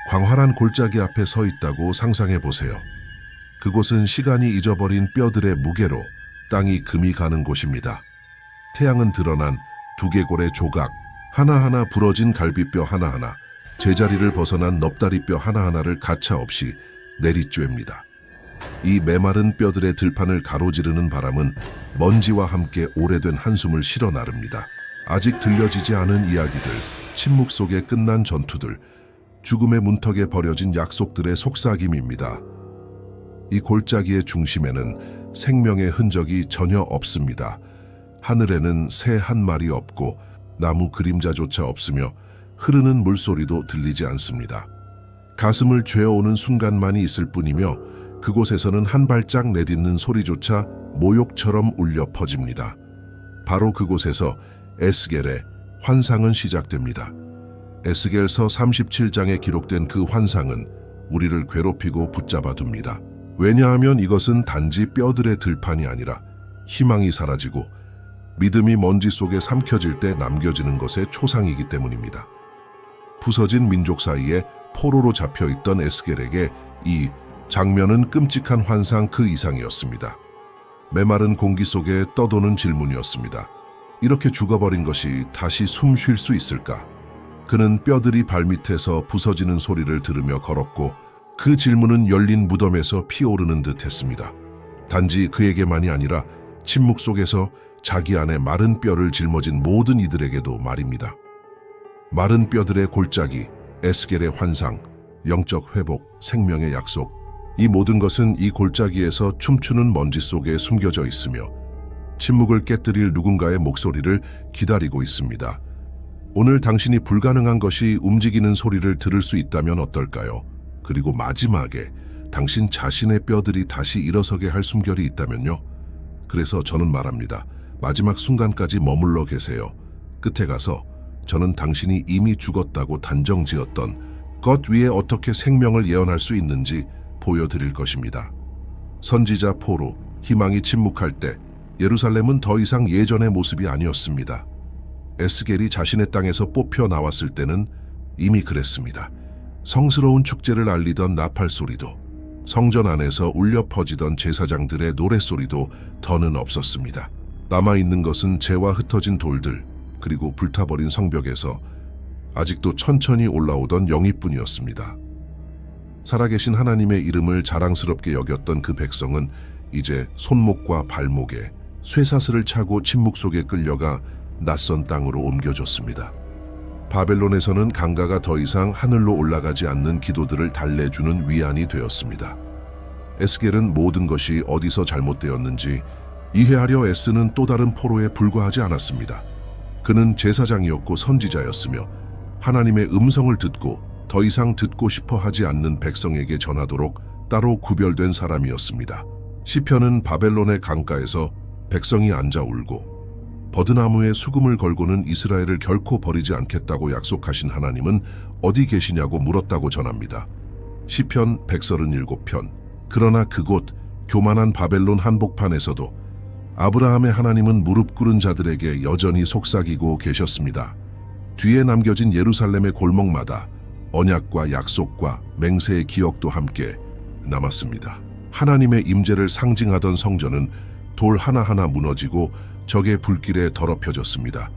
광활한 골짜기 앞에 서 있다고 상상해 보세요. 그곳은 시간이 잊어버린 뼈들의 무게로 땅이 금이 가는 곳입니다. 태양은 드러난 두개골의 조각, 하나하나 부러진 갈비뼈 하나하나, 제자리를 벗어난 넙다리뼈 하나하나를 가차없이 내리쬐입니다. 이 메마른 뼈들의 들판을 가로지르는 바람은 먼지와 함께 오래된 한숨을 실어 나릅니다. 아직 들려지지 않은 이야기들, 침묵 속에 끝난 전투들, 죽음의 문턱에 버려진 약속들의 속삭임입니다. 이 골짜기의 중심에는 생명의 흔적이 전혀 없습니다. 하늘에는 새 한 마리 없고 나무 그림자조차 없으며 흐르는 물소리도 들리지 않습니다. 가슴을 죄어오는 순간만이 있을 뿐이며 그곳에서는 한 발짝 내딛는 소리조차 모욕처럼 울려 퍼집니다. 바로 그곳에서 에스겔의 환상은 시작됩니다. 에스겔서 37장에 기록된 그 환상은 우리를 괴롭히고 붙잡아 둡니다. 왜냐하면 이것은 단지 뼈들의 들판이 아니라 희망이 사라지고 믿음이 먼지 속에 삼켜질 때 남겨지는 것의 초상이기 때문입니다. 부서진 민족 사이에 포로로 잡혀있던 에스겔에게 이 장면은 끔찍한 환상 그 이상이었습니다. 메마른 공기 속에 떠도는 질문이었습니다. 이렇게 죽어버린 것이 다시 숨 쉴 수 있을까? 그는 뼈들이 발밑에서 부서지는 소리를 들으며 걸었고 그 질문은 열린 무덤에서 피오르는 듯 했습니다. 단지 그에게만이 아니라 침묵 속에서 자기 안에 마른 뼈를 짊어진 모든 이들에게도 말입니다. 마른 뼈들의 골짜기, 에스겔의 환상, 영적 회복, 생명의 약속, 이 모든 것은 이 골짜기에서 춤추는 먼지 속에 숨겨져 있으며 침묵을 깨뜨릴 누군가의 목소리를 기다리고 있습니다. 오늘 당신이 불가능한 것이 움직이는 소리를 들을 수 있다면 어떨까요? 그리고 마지막에 당신 자신의 뼈들이 다시 일어서게 할 숨결이 있다면요? 그래서 저는 말합니다. 마지막 순간까지 머물러 계세요. 끝에 가서 저는 당신이 이미 죽었다고 단정지었던 것 위에 어떻게 생명을 예언할 수 있는지 보여드릴 것입니다. 선지자 포로, 희망이 침묵할 때 예루살렘은 더 이상 예전의 모습이 아니었습니다. 에스겔이 자신의 땅에서 뽑혀 나왔을 때는 이미 그랬습니다. 성스러운 축제를 알리던 나팔 소리도, 성전 안에서 울려 퍼지던 제사장들의 노랫소리도 더는 없었습니다. 남아있는 것은 재와 흩어진 돌들, 그리고 불타버린 성벽에서 아직도 천천히 올라오던 영입뿐이었습니다. 살아계신 하나님의 이름을 자랑스럽게 여겼던 그 백성은 이제 손목과 발목에 쇠사슬을 차고 침묵 속에 끌려가 낯선 땅으로 옮겨졌습니다. 바벨론에서는 강가가 더 이상 하늘로 올라가지 않는 기도들을 달래주는 위안이 되었습니다. 에스겔은 모든 것이 어디서 잘못되었는지 이해하려 애쓰는 또 다른 포로에 불과하지 않았습니다. 그는 제사장이었고 선지자였으며 하나님의 음성을 듣고 더 이상 듣고 싶어 하지 않는 백성에게 전하도록 따로 구별된 사람이었습니다. 시편은 바벨론의 강가에서 백성이 앉아 울고 버드나무에 수금을 걸고는 이스라엘을 결코 버리지 않겠다고 약속하신 하나님은 어디 계시냐고 물었다고 전합니다. 시편 137편. 그러나 그곳 교만한 바벨론 한복판에서도 아브라함의 하나님은 무릎 꿇은 자들에게 여전히 속삭이고 계셨습니다. 뒤에 남겨진 예루살렘의 골목마다 언약과 약속과 맹세의 기억도 함께 남았습니다. 하나님의 임재를 상징하던 성전은 돌 하나하나 무너지고 적의 불길에 더럽혀졌습니다.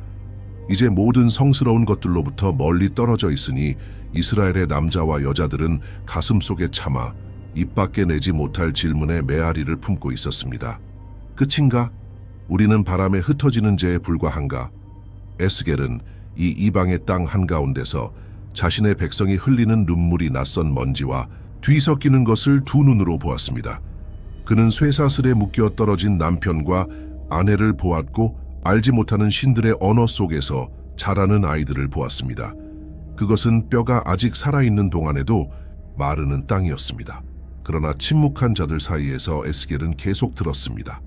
이제 모든 성스러운 것들로부터 멀리 떨어져 있으니 이스라엘의 남자와 여자들은 가슴 속에 참아 입 밖에 내지 못할 질문의 메아리를 품고 있었습니다. 끝인가? 우리는 바람에 흩어지는 재에 불과한가? 에스겔은 이 이방의 땅 한가운데서 자신의 백성이 흘리는 눈물이 낯선 먼지와 뒤섞이는 것을 두 눈으로 보았습니다. 그는 쇠사슬에 묶여 떨어진 남편과 아내를 보았고 알지 못하는 신들의 언어 속에서 자라는 아이들을 보았습니다. 그것은 뼈가 아직 살아있는 동안에도 마르는 땅이었습니다. 그러나 침묵한 자들 사이에서 에스겔은 계속 들었습니다.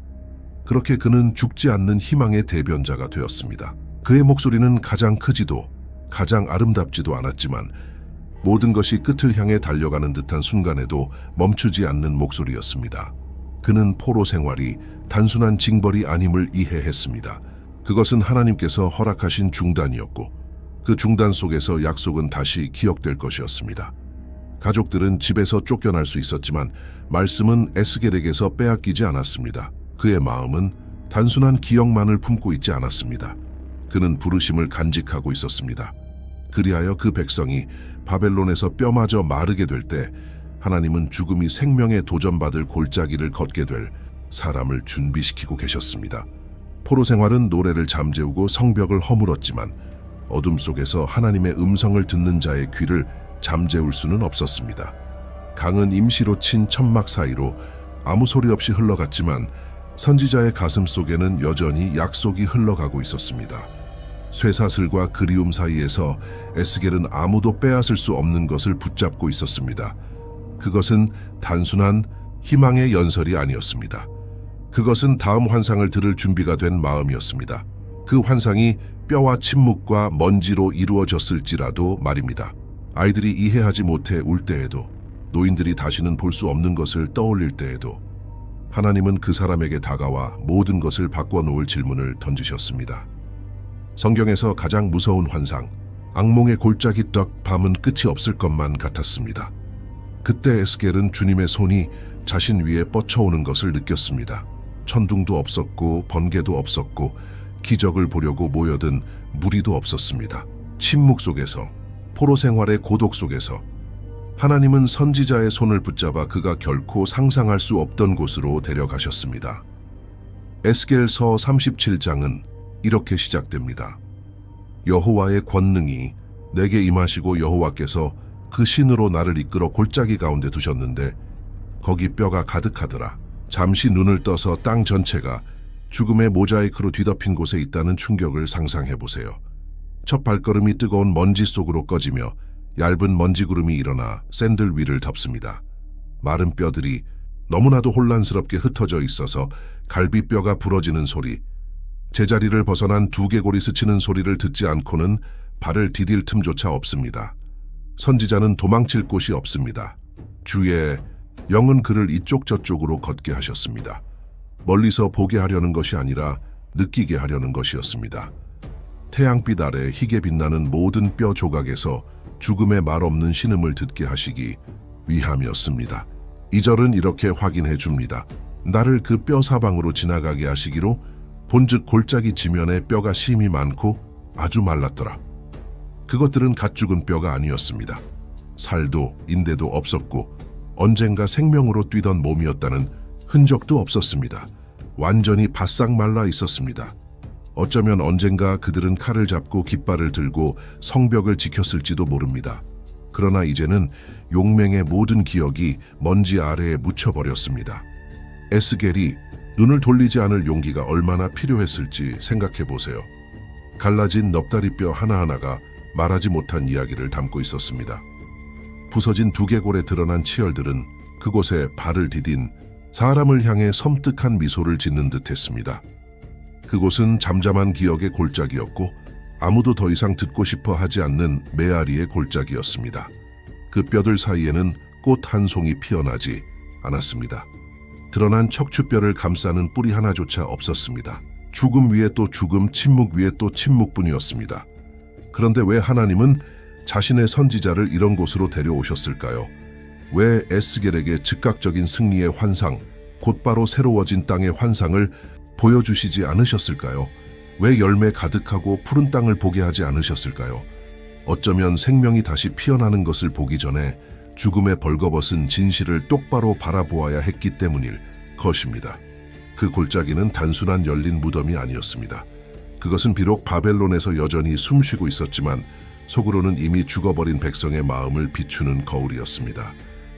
그렇게 그는 죽지 않는 희망의 대변자가 되었습니다. 그의 목소리는 가장 크지도 가장 아름답지도 않았지만 모든 것이 끝을 향해 달려가는 듯한 순간에도 멈추지 않는 목소리였습니다. 그는 포로 생활이 단순한 징벌이 아님을 이해했습니다. 그것은 하나님께서 허락하신 중단이었고 그 중단 속에서 약속은 다시 기억될 것이었습니다. 가족들은 집에서 쫓겨날 수 있었지만 말씀은 에스겔에게서 빼앗기지 않았습니다. 그의 마음은 단순한 기억만을 품고 있지 않았습니다. 그는 부르심을 간직하고 있었습니다. 그리하여 그 백성이 바벨론에서 뼈마저 마르게 될 때 하나님은 죽음이 생명에 도전받을 골짜기를 걷게 될 사람을 준비시키고 계셨습니다. 포로 생활은 노래를 잠재우고 성벽을 허물었지만 어둠 속에서 하나님의 음성을 듣는 자의 귀를 잠재울 수는 없었습니다. 강은 임시로 친 천막 사이로 아무 소리 없이 흘러갔지만 선지자의 가슴 속에는 여전히 약속이 흘러가고 있었습니다. 쇠사슬과 그리움 사이에서 에스겔은 아무도 빼앗을 수 없는 것을 붙잡고 있었습니다. 그것은 단순한 희망의 연설이 아니었습니다. 그것은 다음 환상을 들을 준비가 된 마음이었습니다. 그 환상이 뼈와 침묵과 먼지로 이루어졌을지라도 말입니다. 아이들이 이해하지 못해 울 때에도, 노인들이 다시는 볼 수 없는 것을 떠올릴 때에도 하나님은 그 사람에게 다가와 모든 것을 바꿔놓을 질문을 던지셨습니다. 성경에서 가장 무서운 환상, 악몽의 골짜기 떡 밤은 끝이 없을 것만 같았습니다. 그때 에스겔은 주님의 손이 자신 위에 뻗쳐오는 것을 느꼈습니다. 천둥도 없었고 번개도 없었고 기적을 보려고 모여든 무리도 없었습니다. 침묵 속에서, 포로 생활의 고독 속에서 하나님은 선지자의 손을 붙잡아 그가 결코 상상할 수 없던 곳으로 데려가셨습니다. 에스겔서 37장은 이렇게 시작됩니다. 여호와의 권능이 내게 임하시고 여호와께서 그 신으로 나를 이끌어 골짜기 가운데 두셨는데 거기 뼈가 가득하더라. 잠시 눈을 떠서 땅 전체가 죽음의 모자이크로 뒤덮인 곳에 있다는 충격을 상상해 보세요. 첫 발걸음이 뜨거운 먼지 속으로 꺼지며 얇은 먼지구름이 일어나 샌들 위를 덮습니다. 마른 뼈들이 너무나도 혼란스럽게 흩어져 있어서 갈비뼈가 부러지는 소리, 제자리를 벗어난 두개골이 스치는 소리를 듣지 않고는 발을 디딜 틈조차 없습니다. 선지자는 도망칠 곳이 없습니다. 주의 영은 그를 이쪽 저쪽으로 걷게 하셨습니다. 멀리서 보게 하려는 것이 아니라 느끼게 하려는 것이었습니다. 태양빛 아래 희게 빛나는 모든 뼈 조각에서 죽음의 말 없는 신음을 듣게 하시기 위함이었습니다. 2절은 이렇게 확인해 줍니다. 나를 그 뼈 사방으로 지나가게 하시기로 본즉 골짜기 지면에 뼈가 심이 많고 아주 말랐더라. 그것들은 갓 죽은 뼈가 아니었습니다. 살도 인대도 없었고 언젠가 생명으로 뛰던 몸이었다는 흔적도 없었습니다. 완전히 바싹 말라 있었습니다. 어쩌면 언젠가 그들은 칼을 잡고 깃발을 들고 성벽을 지켰을지도 모릅니다. 그러나 이제는 용맹의 모든 기억이 먼지 아래에 묻혀버렸습니다. 에스겔이 눈을 돌리지 않을 용기가 얼마나 필요했을지 생각해 보세요. 갈라진 넙다리뼈 하나하나가 말하지 못한 이야기를 담고 있었습니다. 부서진 두개골에 드러난 치열들은 그곳에 발을 디딘 사람을 향해 섬뜩한 미소를 짓는 듯했습니다. 그곳은 잠잠한 기억의 골짜기였고 아무도 더 이상 듣고 싶어 하지 않는 메아리의 골짜기였습니다. 그 뼈들 사이에는 꽃 한 송이 피어나지 않았습니다. 드러난 척추뼈를 감싸는 뿌리 하나조차 없었습니다. 죽음 위에 또 죽음, 침묵 위에 또 침묵뿐이었습니다. 그런데 왜 하나님은 자신의 선지자를 이런 곳으로 데려오셨을까요? 왜 에스겔에게 즉각적인 승리의 환상, 곧바로 새로워진 땅의 환상을 보여주시지 않으셨을까요? 왜 열매 가득하고 푸른 땅을 보게 하지 않으셨을까요? 어쩌면 생명이 다시 피어나는 것을 보기 전에 죽음의 벌거벗은 진실을 똑바로 바라보아야 했기 때문일 것입니다. 그 골짜기는 단순한 열린 무덤이 아니었습니다. 그것은 비록 바벨론에서 여전히 숨쉬고 있었지만 속으로는 이미 죽어버린 백성의 마음을 비추는 거울이었습니다.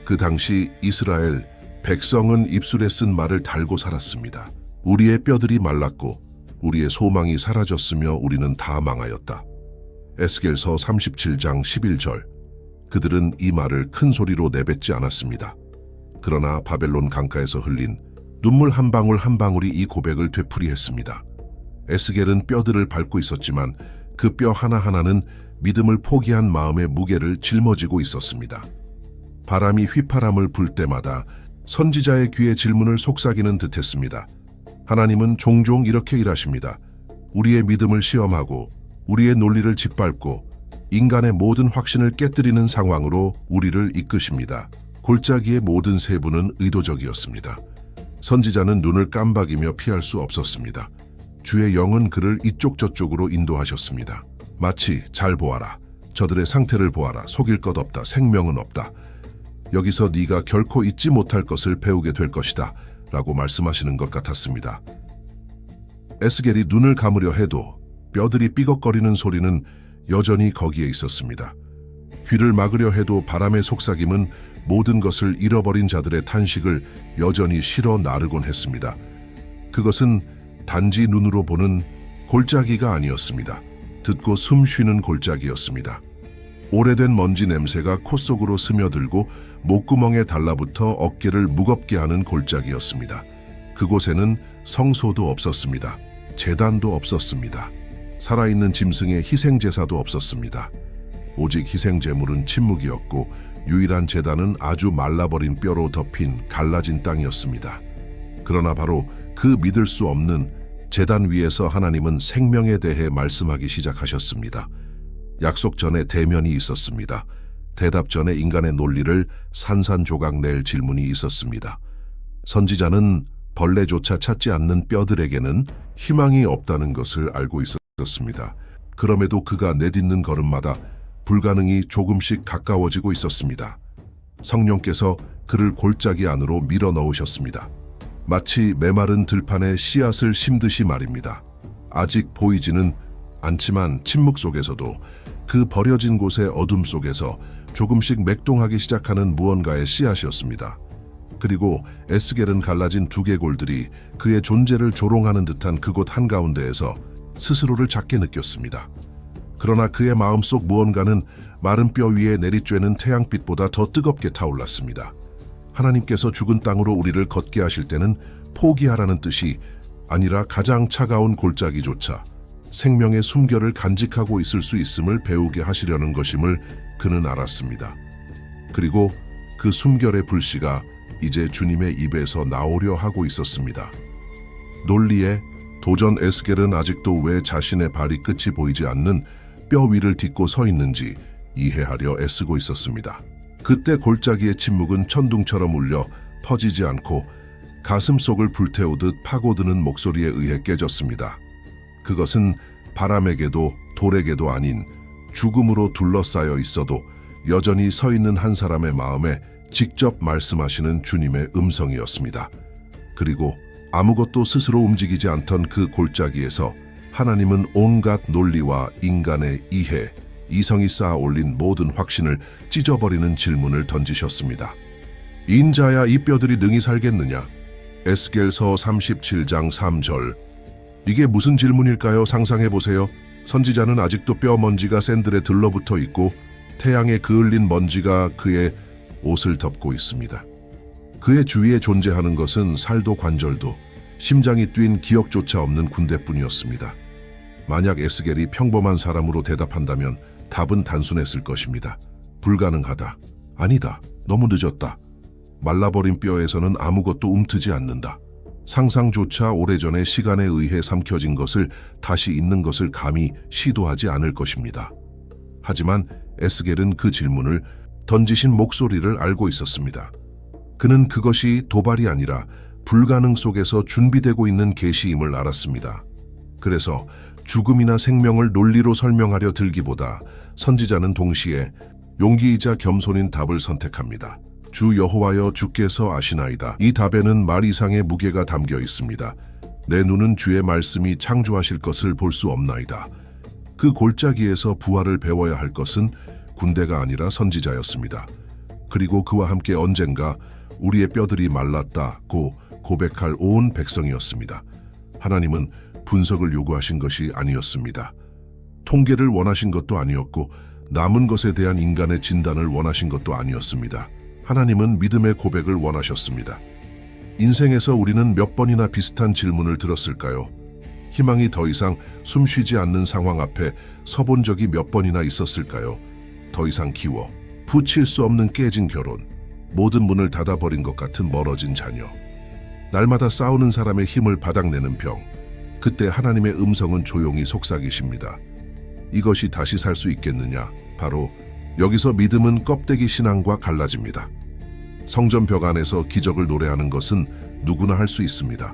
그 당시 이스라엘 백성은 입술에 쓴 말을 달고 살았습니다. 우리의 뼈들이 말랐고 우리의 소망이 사라졌으며 우리는 다 망하였다. 에스겔서 37장 11절. 그들은 이 말을 큰 소리로 내뱉지 않았습니다. 그러나 바벨론 강가에서 흘린 눈물 한 방울 한 방울이 이 고백을 되풀이했습니다. 에스겔은 뼈들을 밟고 있었지만 그 뼈 하나하나는 믿음을 포기한 마음의 무게를 짊어지고 있었습니다. 바람이 휘파람을 불 때마다 선지자의 귀에 질문을 속삭이는 듯했습니다. 하나님은 종종 이렇게 일하십니다. 우리의 믿음을 시험하고 우리의 논리를 짓밟고 인간의 모든 확신을 깨뜨리는 상황으로 우리를 이끄십니다. 골짜기의 모든 세부는 의도적이었습니다. 선지자는 눈을 깜박이며 피할 수 없었습니다. 주의 영은 그를 이쪽 저쪽으로 인도하셨습니다. 마치 잘 보아라. 저들의 상태를 보아라. 속일 것 없다. 생명은 없다. 여기서 네가 결코 잊지 못할 것을 배우게 될 것이다. 라고 말씀하시는 것 같았습니다. 에스겔이 눈을 감으려 해도 뼈들이 삐걱거리는 소리는 여전히 거기에 있었습니다. 귀를 막으려 해도 바람의 속삭임은 모든 것을 잃어버린 자들의 탄식을 여전히 실어 나르곤 했습니다. 그것은 단지 눈으로 보는 골짜기가 아니었습니다. 듣고 숨 쉬는 골짜기였습니다. 오래된 먼지 냄새가 코 속으로 스며들고 목구멍에 달라붙어 어깨를 무겁게 하는 골짜기였습니다. 그곳에는 성소도 없었습니다. 제단도 없었습니다. 살아있는 짐승의 희생제사도 없었습니다. 오직 희생제물은 침묵이었고 유일한 제단은 아주 말라버린 뼈로 덮인 갈라진 땅이었습니다. 그러나 바로 그 믿을 수 없는 제단 위에서 하나님은 생명에 대해 말씀하기 시작하셨습니다. 약속 전에 대면이 있었습니다. 대답 전에 인간의 논리를 산산조각 낼 질문이 있었습니다. 선지자는 벌레조차 찾지 않는 뼈들에게는 희망이 없다는 것을 알고 있었습니다. 그럼에도 그가 내딛는 걸음마다 불가능이 조금씩 가까워지고 있었습니다. 성령께서 그를 골짜기 안으로 밀어 넣으셨습니다. 마치 메마른 들판에 씨앗을 심듯이 말입니다. 아직 보이지는 않지만 침묵 속에서도 그 버려진 곳의 어둠 속에서 조금씩 맥동하기 시작하는 무언가의 씨앗이었습니다. 그리고 에스겔은 갈라진 두개골들이 그의 존재를 조롱하는 듯한 그곳 한가운데에서 스스로를 작게 느꼈습니다. 그러나 그의 마음속 무언가는 마른 뼈 위에 내리쬐는 태양빛보다 더 뜨겁게 타올랐습니다. 하나님께서 죽은 땅으로 우리를 걷게 하실 때는 포기하라는 뜻이 아니라 가장 차가운 골짜기조차 생명의 숨결을 간직하고 있을 수 있음을 배우게 하시려는 것임을 그는 알았습니다. 그리고 그 숨결의 불씨가 이제 주님의 입에서 나오려 하고 있었습니다. 논리에 도전 에스겔은 아직도 왜 자신의 발이 끝이 보이지 않는 뼈 위를 딛고 서 있는지 이해하려 애쓰고 있었습니다. 그때 골짜기의 침묵은 천둥처럼 울려 퍼지지 않고 가슴 속을 불태우듯 파고드는 목소리에 의해 깨졌습니다. 그것은 바람에게도 돌에게도 아닌 죽음으로 둘러싸여 있어도 여전히 서 있는 한 사람의 마음에 직접 말씀하시는 주님의 음성이었습니다. 그리고 아무것도 스스로 움직이지 않던 그 골짜기에서 하나님은 온갖 논리와 인간의 이해, 이성이 쌓아 올린 모든 확신을 찢어버리는 질문을 던지셨습니다. 인자야 이 뼈들이 능히 살겠느냐? 에스겔서 37장 3절. 이게 무슨 질문일까요? 상상해보세요. 선지자는 아직도 뼈 먼지가 샌들에 들러붙어 있고 태양에 그을린 먼지가 그의 옷을 덮고 있습니다. 그의 주위에 존재하는 것은 살도 관절도 심장이 뛴 기억조차 없는 군대뿐이었습니다. 만약 에스겔이 평범한 사람으로 대답한다면 답은 단순했을 것입니다. 불가능하다. 아니다. 너무 늦었다. 말라버린 뼈에서는 아무것도 움트지 않는다. 상상조차 오래전에 시간에 의해 삼켜진 것을 다시 잇는 것을 감히 시도하지 않을 것입니다. 하지만 에스겔은 그 질문을 던지신 목소리를 알고 있었습니다. 그는 그것이 도발이 아니라 불가능 속에서 준비되고 있는 계시임을 알았습니다. 그래서 죽음이나 생명을 논리로 설명하려 들기보다 선지자는 동시에 용기이자 겸손인 답을 선택합니다. 주 여호와여 주께서 아시나이다. 이 답에는 말 이상의 무게가 담겨 있습니다. 내 눈은 주의 말씀이 창조하실 것을 볼 수 없나이다. 그 골짜기에서 부활을 배워야 할 것은 군대가 아니라 선지자였습니다. 그리고 그와 함께 언젠가 우리의 뼈들이 말랐다고 고백할 온 백성이었습니다. 하나님은 분석을 요구하신 것이 아니었습니다. 통계를 원하신 것도 아니었고 남은 것에 대한 인간의 진단을 원하신 것도 아니었습니다. 하나님은 믿음의 고백을 원하셨습니다. 인생에서 우리는 몇 번이나 비슷한 질문을 들었을까요? 희망이 더 이상 숨쉬지 않는 상황 앞에 서본 적이 몇 번이나 있었을까요? 더 이상 기워, 붙일 수 없는 깨진 결혼, 모든 문을 닫아버린 것 같은 멀어진 자녀, 날마다 싸우는 사람의 힘을 바닥내는 병. 그때 하나님의 음성은 조용히 속삭이십니다. 이것이 다시 살 수 있겠느냐? 바로 여기서 믿음은 껍데기 신앙과 갈라집니다. 성전 벽 안에서 기적을 노래하는 것은 누구나 할 수 있습니다.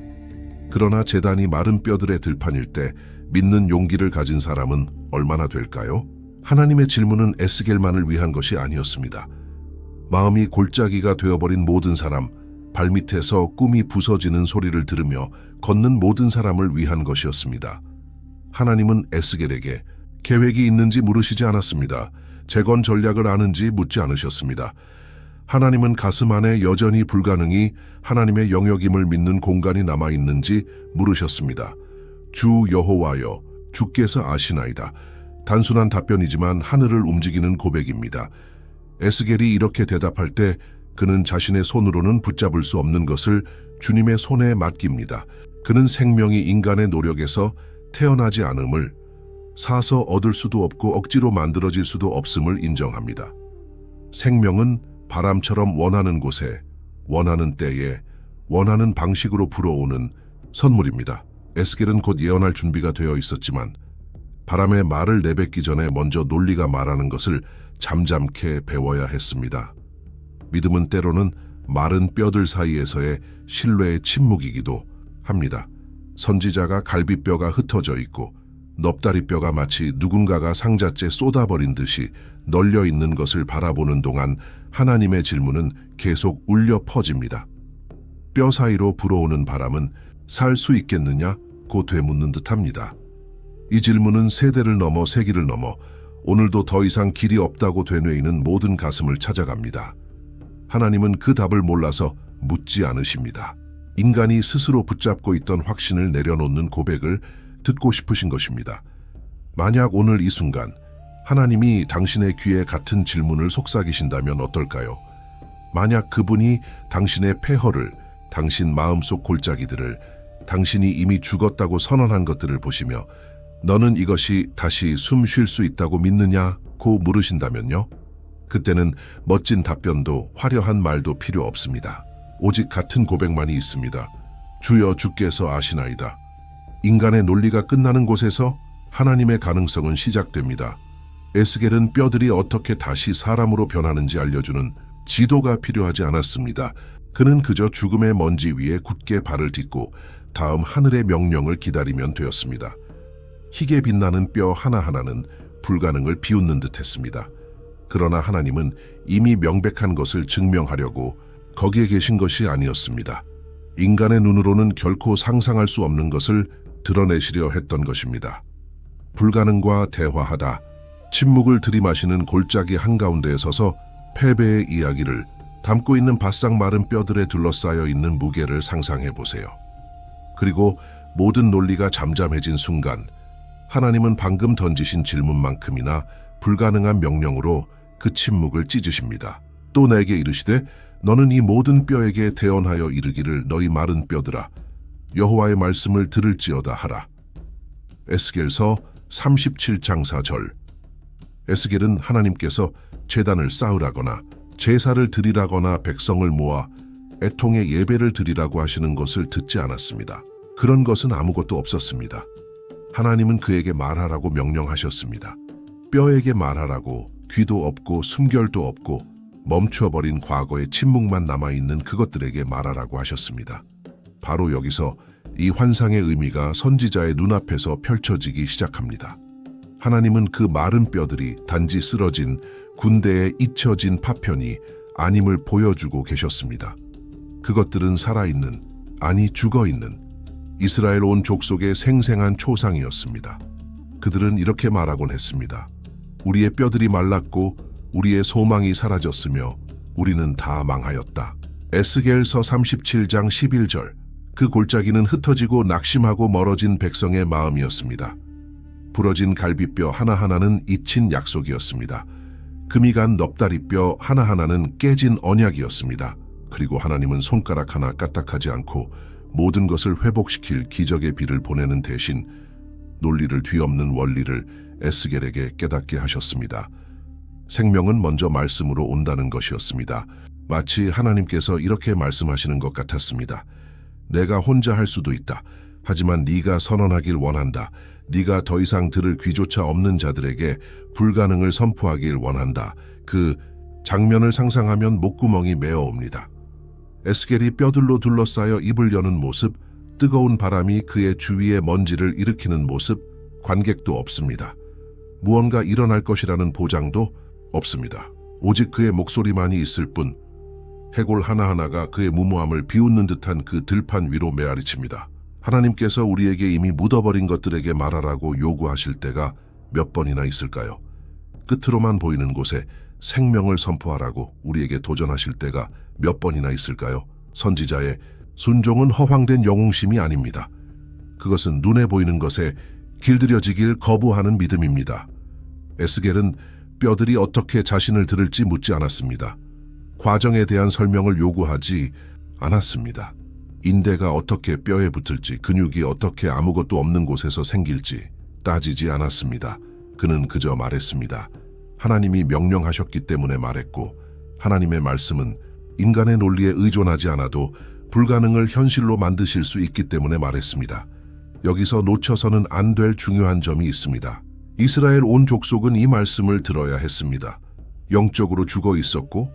그러나 제단이 마른 뼈들의 들판일 때 믿는 용기를 가진 사람은 얼마나 될까요? 하나님의 질문은 에스겔만을 위한 것이 아니었습니다. 마음이 골짜기가 되어버린 모든 사람, 발밑에서 꿈이 부서지는 소리를 들으며 걷는 모든 사람을 위한 것이었습니다. 하나님은 에스겔에게 계획이 있는지 물으시지 않았습니다. 재건 전략을 아는지 묻지 않으셨습니다. 하나님은 가슴 안에 여전히 불가능이 하나님의 영역임을 믿는 공간이 남아있는지 물으셨습니다. 주 여호와여, 주께서 아시나이다. 단순한 답변이지만 하늘을 움직이는 고백입니다. 에스겔이 이렇게 대답할 때 그는 자신의 손으로는 붙잡을 수 없는 것을 주님의 손에 맡깁니다. 그는 생명이 인간의 노력에서 태어나지 않음을, 사서 얻을 수도 없고 억지로 만들어질 수도 없음을 인정합니다. 생명은 바람처럼 원하는 곳에, 원하는 때에, 원하는 방식으로 불어오는 선물입니다. 에스겔은 곧 예언할 준비가 되어 있었지만 바람의 말을 내뱉기 전에 먼저 논리가 말하는 것을 잠잠케 배워야 했습니다. 믿음은 때로는 마른 뼈들 사이에서의 신뢰의 침묵이기도 합니다. 선지자가 갈비뼈가 흩어져 있고 넙다리뼈가 마치 누군가가 상자째 쏟아버린 듯이 널려 있는 것을 바라보는 동안 하나님의 질문은 계속 울려 퍼집니다. 뼈 사이로 불어오는 바람은 살 수 있겠느냐고 되묻는 듯합니다. 이 질문은 세대를 넘어 세기를 넘어 오늘도 더 이상 길이 없다고 되뇌이는 모든 가슴을 찾아갑니다. 하나님은 그 답을 몰라서 묻지 않으십니다. 인간이 스스로 붙잡고 있던 확신을 내려놓는 고백을 듣고 싶으신 것입니다. 만약 오늘 이 순간 하나님이 당신의 귀에 같은 질문을 속삭이신다면 어떨까요? 만약 그분이 당신의 폐허를, 당신 마음속 골짜기들을, 당신이 이미 죽었다고 선언한 것들을 보시며 너는 이것이 다시 숨 쉴 수 있다고 믿느냐고 물으신다면요? 그때는 멋진 답변도 화려한 말도 필요 없습니다. 오직 같은 고백만이 있습니다. 주여 주께서 아시나이다. 인간의 논리가 끝나는 곳에서 하나님의 가능성은 시작됩니다. 에스겔은 뼈들이 어떻게 다시 사람으로 변하는지 알려주는 지도가 필요하지 않았습니다. 그는 그저 죽음의 먼지 위에 굳게 발을 딛고 다음 하늘의 명령을 기다리면 되었습니다. 희게 빛나는 뼈 하나하나는 불가능을 비웃는 듯했습니다. 그러나 하나님은 이미 명백한 것을 증명하려고 거기에 계신 것이 아니었습니다. 인간의 눈으로는 결코 상상할 수 없는 것을 드러내시려 했던 것입니다. 불가능과 대화하다, 침묵을 들이마시는 골짜기 한가운데에 서서 패배의 이야기를 담고 있는 바싹 마른 뼈들에 둘러싸여 있는 무게를 상상해 보세요. 그리고 모든 논리가 잠잠해진 순간 하나님은 방금 던지신 질문만큼이나 불가능한 명령으로 그 침묵을 찢으십니다. 또 내게 이르시되 너는 이 모든 뼈에게 대언하여 이르기를 너희 마른 뼈들아 여호와의 말씀을 들을지어다 하라. 에스겔서 37장 4절. 에스겔은 하나님께서 제단을 쌓으라거나 제사를 드리라거나 백성을 모아 애통의 예배를 드리라고 하시는 것을 듣지 않았습니다. 그런 것은 아무것도 없었습니다. 하나님은 그에게 말하라고 명령하셨습니다. 뼈에게 말하라고, 귀도 없고 숨결도 없고 멈춰버린 과거의 침묵만 남아있는 그것들에게 말하라고 하셨습니다. 바로 여기서 이 환상의 의미가 선지자의 눈앞에서 펼쳐지기 시작합니다. 하나님은 그 마른 뼈들이 단지 쓰러진 군대에 잊혀진 파편이 아님을 보여주고 계셨습니다. 그것들은 살아있는, 아니 죽어있는 이스라엘 온 족속의 생생한 초상이었습니다. 그들은 이렇게 말하곤 했습니다. 우리의 뼈들이 말랐고 우리의 소망이 사라졌으며 우리는 다 망하였다. 에스겔서 37장 11절. 그 골짜기는 흩어지고 낙심하고 멀어진 백성의 마음이었습니다. 부러진 갈비뼈 하나하나는 잊힌 약속이었습니다. 금이 간 넙다리뼈 하나하나는 깨진 언약이었습니다. 그리고 하나님은 손가락 하나 까딱하지 않고 모든 것을 회복시킬 기적의 비를 보내는 대신 논리를 뒤엎는 원리를 에스겔에게 깨닫게 하셨습니다. 생명은 먼저 말씀으로 온다는 것이었습니다. 마치 하나님께서 이렇게 말씀하시는 것 같았습니다. 내가 혼자 할 수도 있다. 하지만 네가 선언하길 원한다. 네가 더 이상 들을 귀조차 없는 자들에게 불가능을 선포하길 원한다. 그 장면을 상상하면 목구멍이 메어옵니다. 에스겔이 뼈들로 둘러싸여 입을 여는 모습, 뜨거운 바람이 그의 주위에 먼지를 일으키는 모습, 관객도 없습니다. 무언가 일어날 것이라는 보장도 없습니다. 오직 그의 목소리만이 있을 뿐, 해골 하나하나가 그의 무모함을 비웃는 듯한 그 들판 위로 메아리칩니다. 하나님께서 우리에게 이미 묻어버린 것들에게 말하라고 요구하실 때가 몇 번이나 있을까요? 끝으로만 보이는 곳에 생명을 선포하라고 우리에게 도전하실 때가 몇 번이나 있을까요? 선지자의 순종은 허황된 영웅심이 아닙니다. 그것은 눈에 보이는 것에 길들여지길 거부하는 믿음입니다. 에스겔은 뼈들이 어떻게 자신을 들을지 묻지 않았습니다. 과정에 대한 설명을 요구하지 않았습니다. 인대가 어떻게 뼈에 붙을지, 근육이 어떻게 아무것도 없는 곳에서 생길지 따지지 않았습니다. 그는 그저 말했습니다. 하나님이 명령하셨기 때문에 말했고, 하나님의 말씀은 인간의 논리에 의존하지 않아도 불가능을 현실로 만드실 수 있기 때문에 말했습니다. 여기서 놓쳐서는 안 될 중요한 점이 있습니다. 이스라엘 온 족속은 이 말씀을 들어야 했습니다. 영적으로 죽어 있었고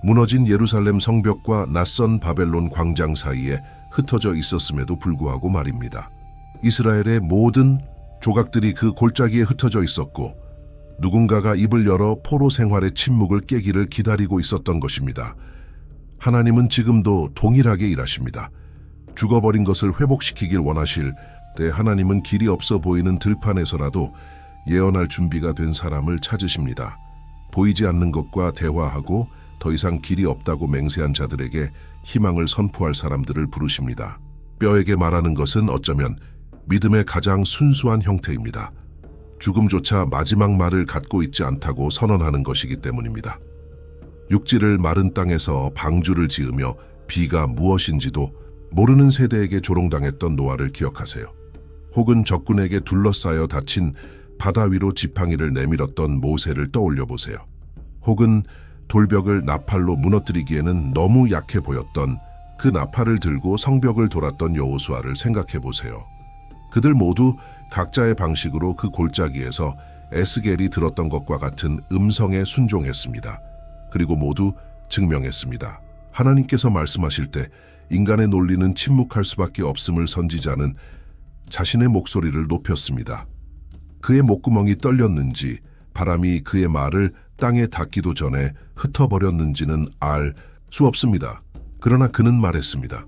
무너진 예루살렘 성벽과 낯선 바벨론 광장 사이에 흩어져 있었음에도 불구하고 말입니다. 이스라엘의 모든 조각들이 그 골짜기에 흩어져 있었고 누군가가 입을 열어 포로 생활의 침묵을 깨기를 기다리고 있었던 것입니다. 하나님은 지금도 동일하게 일하십니다. 죽어버린 것을 회복시키길 원하실 때 하나님은 길이 없어 보이는 들판에서라도 예언할 준비가 된 사람을 찾으십니다. 보이지 않는 것과 대화하고 더 이상 길이 없다고 맹세한 자들에게 희망을 선포할 사람들을 부르십니다. 뼈에게 말하는 것은 어쩌면 믿음의 가장 순수한 형태입니다. 죽음조차 마지막 말을 갖고 있지 않다고 선언하는 것이기 때문입니다. 육지를 마른 땅에서 방주를 지으며 비가 무엇인지도 모르는 세대에게 조롱당했던 노아를 기억하세요. 혹은 적군에게 둘러싸여 다친 바다 위로 지팡이를 내밀었던 모세를 떠올려 보세요. 혹은 돌벽을 나팔로 무너뜨리기에는 너무 약해 보였던 그 나팔을 들고 성벽을 돌았던 여호수아를 생각해 보세요. 그들 모두 각자의 방식으로 그 골짜기에서 에스겔이 들었던 것과 같은 음성에 순종했습니다. 그리고 모두 증명했습니다. 하나님께서 말씀하실 때 인간의 논리는 침묵할 수밖에 없음을 선지자는 자신의 목소리를 높였습니다. 그의 목구멍이 떨렸는지 바람이 그의 말을 땅에 닿기도 전에 흩어버렸는지는 알 수 없습니다. 그러나 그는 말했습니다.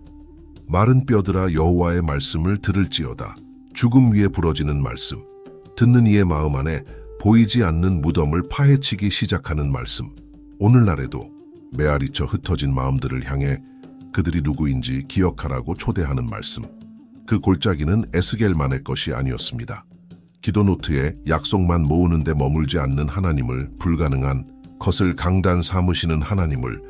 마른 뼈들아 여호와의 말씀을 들을지어다. 죽음 위에 부러지는 말씀, 듣는 이의 마음 안에 보이지 않는 무덤을 파헤치기 시작하는 말씀. 오늘날에도 메아리쳐 흩어진 마음들을 향해 그들이 누구인지 기억하라고 초대하는 말씀. 그 골짜기는 에스겔만의 것이 아니었습니다. 기도노트에 약속만 모으는 데 머물지 않는 하나님을, 불가능한 것을 강단 삼으시는 하나님을,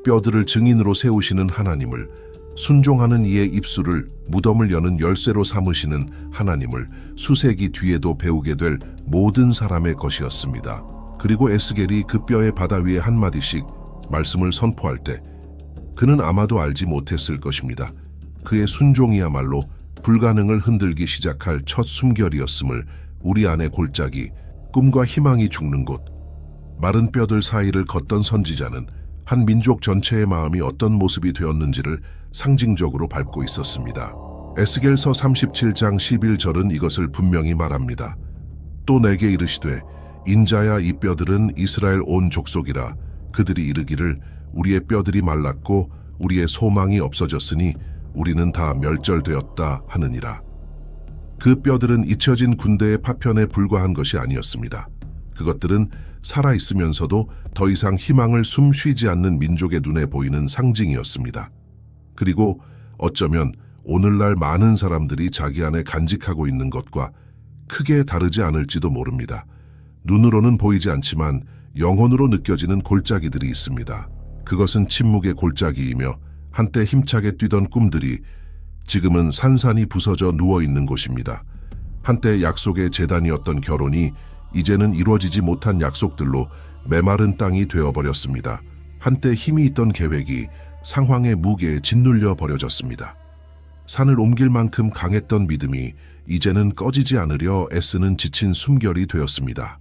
뼈들을 증인으로 세우시는 하나님을, 순종하는 이의 입술을 무덤을 여는 열쇠로 삼으시는 하나님을 수세기 뒤에도 배우게 될 모든 사람의 것이었습니다. 그리고 에스겔이 그 뼈의 바다 위에 한마디씩 말씀을 선포할 때 그는 아마도 알지 못했을 것입니다. 그의 순종이야말로 불가능을 흔들기 시작할 첫 숨결이었음을. 우리 안의 골짜기, 꿈과 희망이 죽는 곳, 마른 뼈들 사이를 걷던 선지자는 한 민족 전체의 마음이 어떤 모습이 되었는지를 상징적으로 밟고 있었습니다. 에스겔서 37장 11절은 이것을 분명히 말합니다. 또 내게 이르시되 인자야 이 뼈들은 이스라엘 온 족속이라. 그들이 이르기를 우리의 뼈들이 말랐고 우리의 소망이 없어졌으니 우리는 다 멸절되었다 하느니라. 그 뼈들은 잊혀진 군대의 파편에 불과한 것이 아니었습니다. 그것들은 살아있으면서도 더 이상 희망을 숨쉬지 않는 민족의 눈에 보이는 상징이었습니다. 그리고 어쩌면 오늘날 많은 사람들이 자기 안에 간직하고 있는 것과 크게 다르지 않을지도 모릅니다. 눈으로는 보이지 않지만 영혼으로 느껴지는 골짜기들이 있습니다. 그것은 침묵의 골짜기이며 한때 힘차게 뛰던 꿈들이 지금은 산산이 부서져 누워있는 곳입니다. 한때 약속의 재단이었던 결혼이 이제는 이루어지지 못한 약속들로 메마른 땅이 되어버렸습니다. 한때 힘이 있던 계획이 상황의 무게에 짓눌려 버려졌습니다. 산을 옮길 만큼 강했던 믿음이 이제는 꺼지지 않으려 애쓰는 지친 숨결이 되었습니다.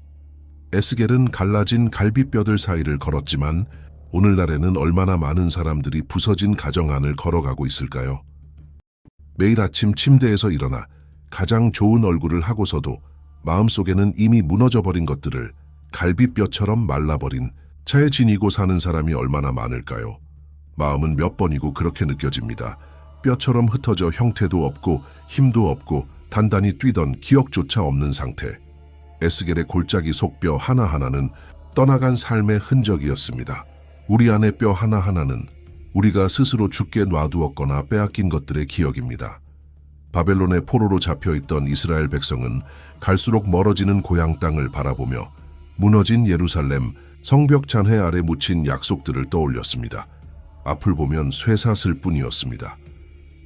에스겔은 갈라진 갈비뼈들 사이를 걸었지만 오늘날에는 얼마나 많은 사람들이 부서진 가정 안을 걸어가고 있을까요? 매일 아침 침대에서 일어나 가장 좋은 얼굴을 하고서도 마음속에는 이미 무너져버린 것들을 갈비뼈처럼 말라버린 차에 지니고 사는 사람이 얼마나 많을까요? 마음은 몇 번이고 그렇게 느껴집니다. 뼈처럼 흩어져 형태도 없고 힘도 없고 단단히 뛰던 기억조차 없는 상태. 에스겔의 골짜기 속뼈 하나하나는 떠나간 삶의 흔적이었습니다. 우리 안의 뼈 하나하나는 우리가 스스로 죽게 놔두었거나 빼앗긴 것들의 기억입니다. 바벨론의 포로로 잡혀있던 이스라엘 백성은 갈수록 멀어지는 고향 땅을 바라보며 무너진 예루살렘 성벽 잔해 아래 묻힌 약속들을 떠올렸습니다. 앞을 보면 쇠사슬 뿐이었습니다.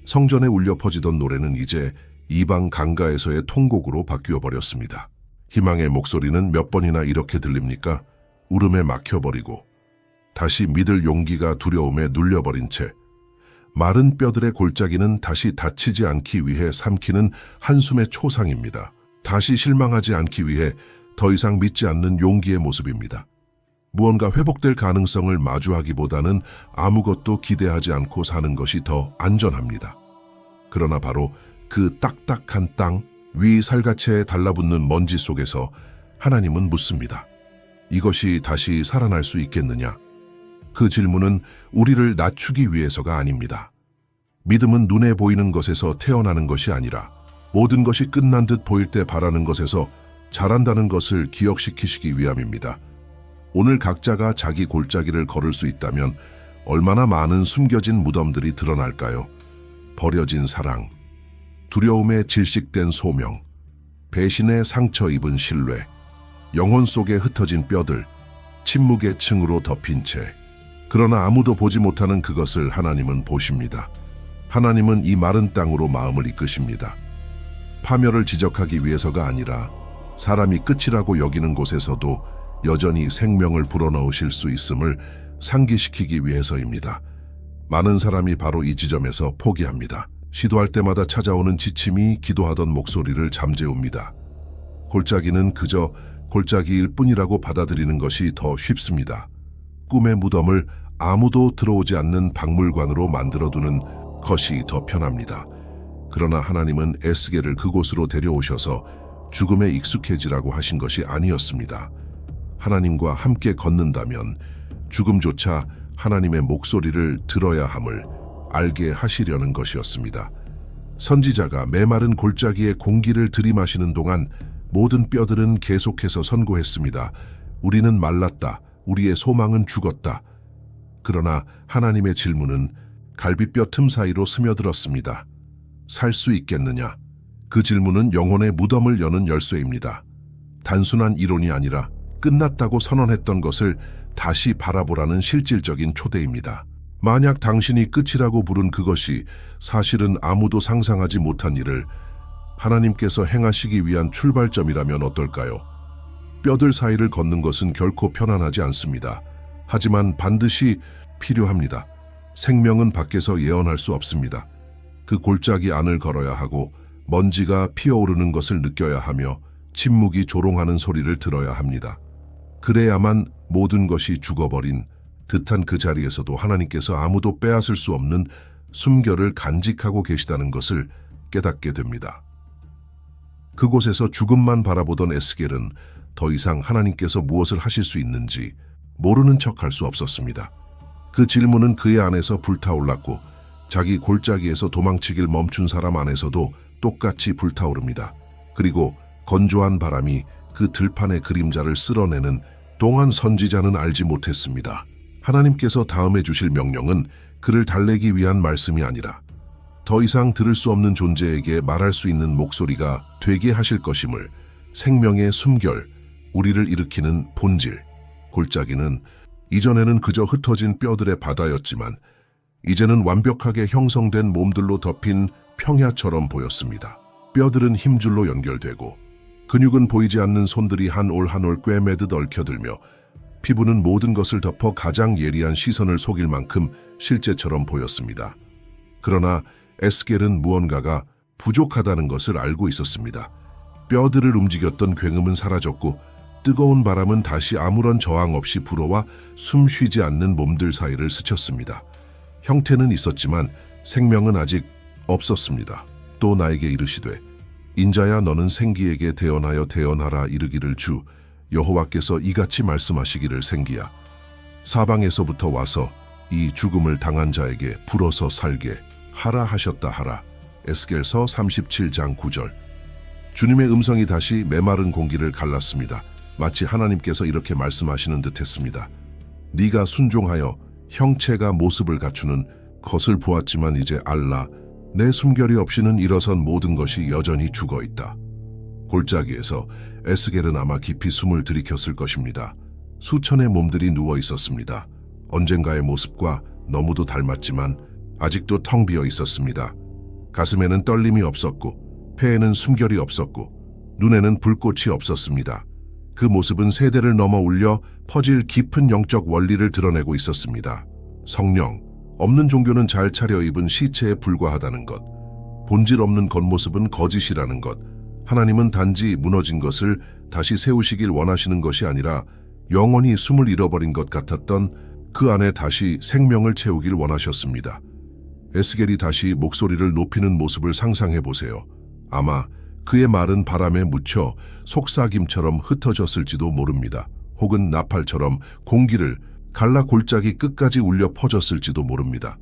성전에 울려 퍼지던 노래는 이제 이방 강가에서의 통곡으로 바뀌어 버렸습니다. 희망의 목소리는 몇 번이나 이렇게 들립니까? 울음에 막혀버리고 다시 믿을 용기가 두려움에 눌려버린 채 마른 뼈들의 골짜기는 다시 다치지 않기 위해 삼키는 한숨의 초상입니다. 다시 실망하지 않기 위해 더 이상 믿지 않는 용기의 모습입니다. 무언가 회복될 가능성을 마주하기보다는 아무것도 기대하지 않고 사는 것이 더 안전합니다. 그러나 바로 그 딱딱한 땅 위 살갗에 달라붙는 먼지 속에서 하나님은 묻습니다. 이것이 다시 살아날 수 있겠느냐? 그 질문은 우리를 낮추기 위해서가 아닙니다. 믿음은 눈에 보이는 것에서 태어나는 것이 아니라 모든 것이 끝난 듯 보일 때 바라는 것에서 자란다는 것을 기억시키시기 위함입니다. 오늘 각자가 자기 골짜기를 걸을 수 있다면 얼마나 많은 숨겨진 무덤들이 드러날까요? 버려진 사랑, 두려움에 질식된 소명, 배신에 상처 입은 신뢰, 영혼 속에 흩어진 뼈들, 침묵의 층으로 덮인 채. 그러나 아무도 보지 못하는 그것을 하나님은 보십니다. 하나님은 이 마른 땅으로 마음을 이끄십니다. 파멸을 지적하기 위해서가 아니라 사람이 끝이라고 여기는 곳에서도 여전히 생명을 불어넣으실 수 있음을 상기시키기 위해서입니다. 많은 사람이 바로 이 지점에서 포기합니다. 시도할 때마다 찾아오는 지침이 기도하던 목소리를 잠재웁니다. 골짜기는 그저 골짜기일 뿐이라고 받아들이는 것이 더 쉽습니다. 꿈의 무덤을 아무도 들어오지 않는 박물관으로 만들어두는 것이 더 편합니다. 그러나 하나님은 에스겔을 그곳으로 데려오셔서 죽음에 익숙해지라고 하신 것이 아니었습니다. 하나님과 함께 걷는다면 죽음조차 하나님의 목소리를 들어야 함을 알게 하시려는 것이었습니다. 선지자가 메마른 골짜기에 공기를 들이마시는 동안 모든 뼈들은 계속해서 선고했습니다. 우리는 말랐다. 우리의 소망은 죽었다. 그러나 하나님의 질문은 갈비뼈 틈 사이로 스며들었습니다. 살 수 있겠느냐? 그 질문은 영혼의 무덤을 여는 열쇠입니다. 단순한 이론이 아니라 끝났다고 선언했던 것을 다시 바라보라는 실질적인 초대입니다. 만약 당신이 끝이라고 부른 그것이 사실은 아무도 상상하지 못한 일을 하나님께서 행하시기 위한 출발점이라면 어떨까요? 뼈들 사이를 걷는 것은 결코 편안하지 않습니다. 하지만 반드시 필요합니다. 생명은 밖에서 예언할 수 없습니다. 그 골짜기 안을 걸어야 하고 먼지가 피어오르는 것을 느껴야 하며 침묵이 조롱하는 소리를 들어야 합니다. 그래야만 모든 것이 죽어버린 듯한 그 자리에서도 하나님께서 아무도 빼앗을 수 없는 숨결을 간직하고 계시다는 것을 깨닫게 됩니다. 그곳에서 죽음만 바라보던 에스겔은 더 이상 하나님께서 무엇을 하실 수 있는지 모르는 척할 수 없었습니다. 그 질문은 그의 안에서 불타올랐고 자기 골짜기에서 도망치길 멈춘 사람 안에서도 똑같이 불타오릅니다. 그리고 건조한 바람이 그 들판의 그림자를 쓸어내는 동안 선지자는 알지 못했습니다. 하나님께서 다음에 주실 명령은 그를 달래기 위한 말씀이 아니라 더 이상 들을 수 없는 존재에게 말할 수 있는 목소리가 되게 하실 것임을, 생명의 숨결, 우리를 일으키는 본질. 골짜기는 이전에는 그저 흩어진 뼈들의 바다였지만 이제는 완벽하게 형성된 몸들로 덮인 평야처럼 보였습니다. 뼈들은 힘줄로 연결되고 근육은 보이지 않는 손들이 한 올 한 올 꿰매듯 얽혀들며 피부는 모든 것을 덮어 가장 예리한 시선을 속일 만큼 실제처럼 보였습니다. 그러나 에스겔은 무언가가 부족하다는 것을 알고 있었습니다. 뼈들을 움직였던 굉음은 사라졌고 뜨거운 바람은 다시 아무런 저항 없이 불어와 숨 쉬지 않는 몸들 사이를 스쳤습니다. 형태는 있었지만 생명은 아직 없었습니다. 또 나에게 이르시되 인자야 너는 생기에게 대언하여 대언하라 이르기를 주 여호와께서 이같이 말씀하시기를 생기야 사방에서부터 와서 이 죽음을 당한 자에게 불어서 살게 하라 하셨다 하라. 에스겔서 37장 9절. 주님의 음성이 다시 메마른 공기를 갈랐습니다. 마치 하나님께서 이렇게 말씀하시는 듯 했습니다. 네가 순종하여 형체가 모습을 갖추는 것을 보았지만 이제 알라. 내 숨결이 없이는 일어선 모든 것이 여전히 죽어있다. 골짜기에서 에스겔은 아마 깊이 숨을 들이켰을 것입니다. 수천의 몸들이 누워 있었습니다. 언젠가의 모습과 너무도 닮았지만 아직도 텅 비어 있었습니다. 가슴에는 떨림이 없었고 폐에는 숨결이 없었고 눈에는 불꽃이 없었습니다. 그 모습은 세대를 넘어 울려 퍼질 깊은 영적 원리를 드러내고 있었습니다. 성령, 없는 종교는 잘 차려입은 시체에 불과하다는 것, 본질 없는 겉모습은 거짓이라는 것, 하나님은 단지 무너진 것을 다시 세우시길 원하시는 것이 아니라 영원히 숨을 잃어버린 것 같았던 그 안에 다시 생명을 채우길 원하셨습니다. 에스겔이 다시 목소리를 높이는 모습을 상상해 보세요. 아마 그의 말은 바람에 묻혀 속삭임처럼 흩어졌을지도 모릅니다. 혹은 나팔처럼 공기를 갈라 골짜기 끝까지 울려 퍼졌을지도 모릅니다.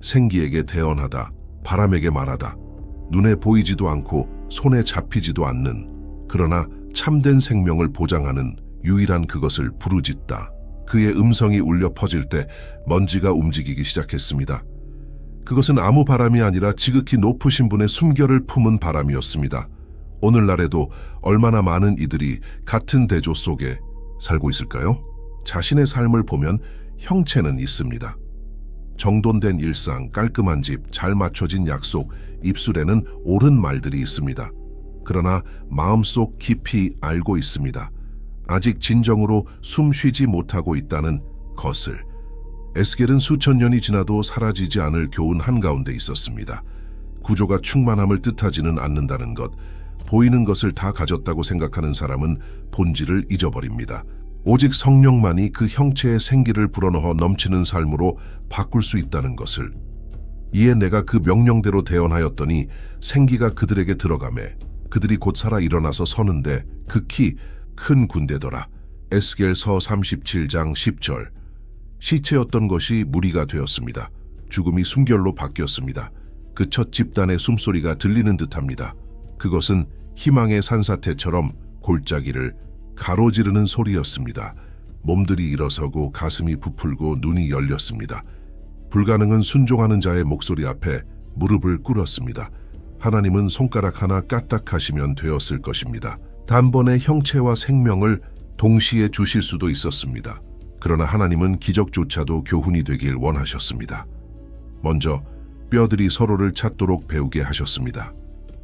생기에게 대언하다, 바람에게 말하다, 눈에 보이지도 않고 손에 잡히지도 않는, 그러나 참된 생명을 보장하는 유일한 그것을 부르짖다. 그의 음성이 울려 퍼질 때 먼지가 움직이기 시작했습니다. 그것은 아무 바람이 아니라 지극히 높으신 분의 숨결을 품은 바람이었습니다. 오늘날에도 얼마나 많은 이들이 같은 대조 속에 살고 있을까요? 자신의 삶을 보면 형체는 있습니다. 정돈된 일상, 깔끔한 집, 잘 맞춰진 약속, 입술에는 옳은 말들이 있습니다. 그러나 마음속 깊이 알고 있습니다. 아직 진정으로 숨 쉬지 못하고 있다는 것을. 에스겔은 수천 년이 지나도 사라지지 않을 교훈 한가운데 있었습니다. 구조가 충만함을 뜻하지는 않는다는 것. 보이는 것을 다 가졌다고 생각하는 사람은 본질을 잊어버립니다. 오직 성령만이 그 형체의 생기를 불어넣어 넘치는 삶으로 바꿀 수 있다는 것을. 이에 내가 그 명령대로 대언하였더니 생기가 그들에게 들어가매 그들이 곧 살아 일어나서 서는데 극히 큰 군대더라. 에스겔서 37장 10절. 시체였던 것이 무리가 되었습니다. 죽음이 숨결로 바뀌었습니다. 그 첫 집단의 숨소리가 들리는 듯합니다. 그것은 희망의 산사태처럼 골짜기를 가로지르는 소리였습니다. 몸들이 일어서고 가슴이 부풀고 눈이 열렸습니다. 불가능은 순종하는 자의 목소리 앞에 무릎을 꿇었습니다. 하나님은 손가락 하나 까딱하시면 되었을 것입니다. 단번에 형체와 생명을 동시에 주실 수도 있었습니다. 그러나 하나님은 기적조차도 교훈이 되길 원하셨습니다. 먼저 뼈들이 서로를 찾도록 배우게 하셨습니다.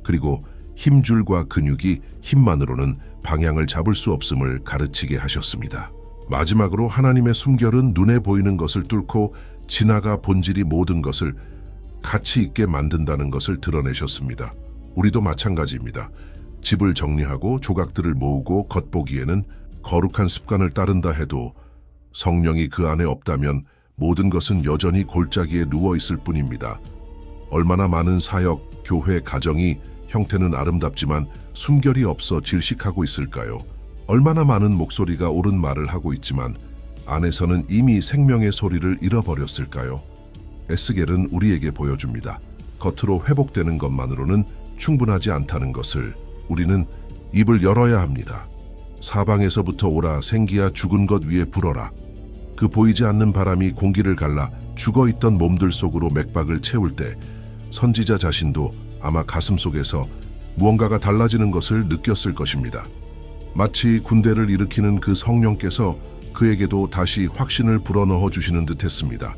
그리고 힘줄과 근육이 힘만으로는 방향을 잡을 수 없음을 가르치게 하셨습니다. 마지막으로 하나님의 숨결은 눈에 보이는 것을 뚫고 지나가 본질이 모든 것을 가치 있게 만든다는 것을 드러내셨습니다. 우리도 마찬가지입니다. 집을 정리하고 조각들을 모으고 겉보기에는 거룩한 습관을 따른다 해도 성령이 그 안에 없다면 모든 것은 여전히 골짜기에 누워있을 뿐입니다. 얼마나 많은 사역, 교회, 가정이 형태는 아름답지만 숨결이 없어 질식하고 있을까요? 얼마나 많은 목소리가 옳은 말을 하고 있지만 안에서는 이미 생명의 소리를 잃어버렸을까요? 에스겔은 우리에게 보여줍니다. 겉으로 회복되는 것만으로는 충분하지 않다는 것을. 우리는 입을 열어야 합니다. 사방에서부터 오라, 생기야 죽은 것 위에 불어라. 그 보이지 않는 바람이 공기를 갈라 죽어있던 몸들 속으로 맥박을 채울 때 선지자 자신도 아마 가슴 속에서 무언가가 달라지는 것을 느꼈을 것입니다. 마치 군대를 일으키는 그 성령께서 그에게도 다시 확신을 불어넣어 주시는 듯 했습니다.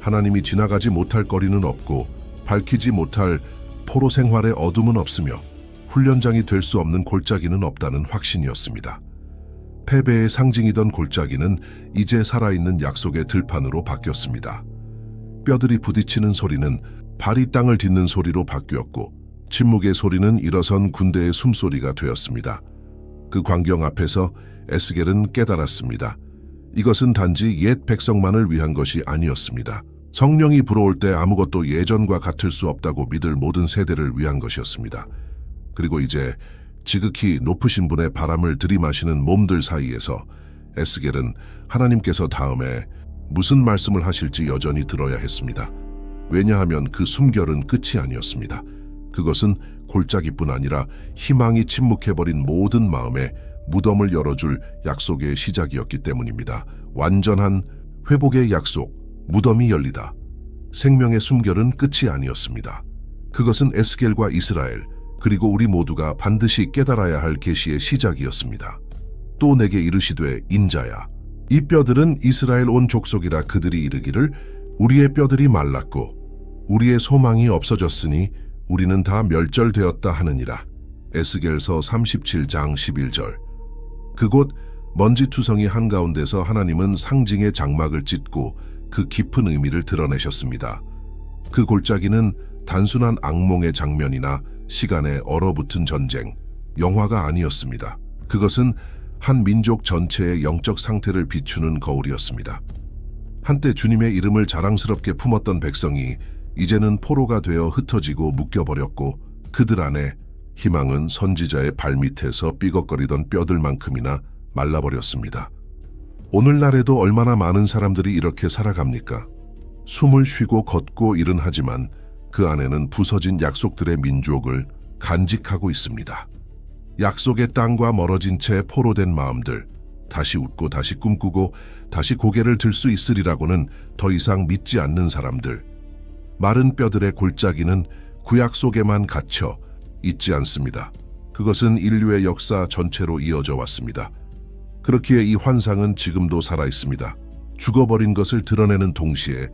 하나님이 지나가지 못할 거리는 없고 밝히지 못할 포로 생활의 어둠은 없으며 훈련장이 될 수 없는 골짜기는 없다는 확신이었습니다. 패배의 상징이던 골짜기는 이제 살아있는 약속의 들판으로 바뀌었습니다. 뼈들이 부딪히는 소리는 발이 땅을 딛는 소리로 바뀌었고 침묵의 소리는 일어선 군대의 숨소리가 되었습니다. 그 광경 앞에서 에스겔은 깨달았습니다. 이것은 단지 옛 백성만을 위한 것이 아니었습니다. 성령이 불어올 때 아무것도 예전과 같을 수 없다고 믿을 모든 세대를 위한 것이었습니다. 그리고 이제 지극히 높으신 분의 바람을 들이마시는 몸들 사이에서 에스겔은 하나님께서 다음에 무슨 말씀을 하실지 여전히 들어야 했습니다. 왜냐하면 그 숨결은 끝이 아니었습니다. 그것은 골짜기뿐 아니라 희망이 침묵해버린 모든 마음에 무덤을 열어줄 약속의 시작이었기 때문입니다. 완전한 회복의 약속, 무덤이 열리다. 생명의 숨결은 끝이 아니었습니다. 그것은 에스겔과 이스라엘, 그리고 우리 모두가 반드시 깨달아야 할 계시의 시작이었습니다. 또 내게 이르시되 인자야, 이 뼈들은 이스라엘 온 족속이라. 그들이 이르기를 우리의 뼈들이 말랐고 우리의 소망이 없어졌으니 우리는 다 멸절되었다 하느니라. 에스겔서 37장 11절. 그곳 먼지투성이 한가운데서 하나님은 상징의 장막을 찢고 그 깊은 의미를 드러내셨습니다. 그 골짜기는 단순한 악몽의 장면이나 시간에 얼어붙은 전쟁, 영화가 아니었습니다. 그것은 한 민족 전체의 영적 상태를 비추는 거울이었습니다. 한때 주님의 이름을 자랑스럽게 품었던 백성이 이제는 포로가 되어 흩어지고 묶여버렸고 그들 안에 희망은 선지자의 발밑에서 삐걱거리던 뼈들만큼이나 말라버렸습니다. 오늘날에도 얼마나 많은 사람들이 이렇게 살아갑니까? 숨을 쉬고 걷고 일은 하지만 그 안에는 부서진 약속들의 민족을 간직하고 있습니다. 약속의 땅과 멀어진 채 포로된 마음들, 다시 웃고 다시 꿈꾸고 다시 고개를 들 수 있으리라고는 더 이상 믿지 않는 사람들. 마른 뼈들의 골짜기는 구약 속에만 갇혀 있지 않습니다. 그것은 인류의 역사 전체로 이어져 왔습니다. 그렇기에 이 환상은 지금도 살아있습니다. 죽어버린 것을 드러내는 동시에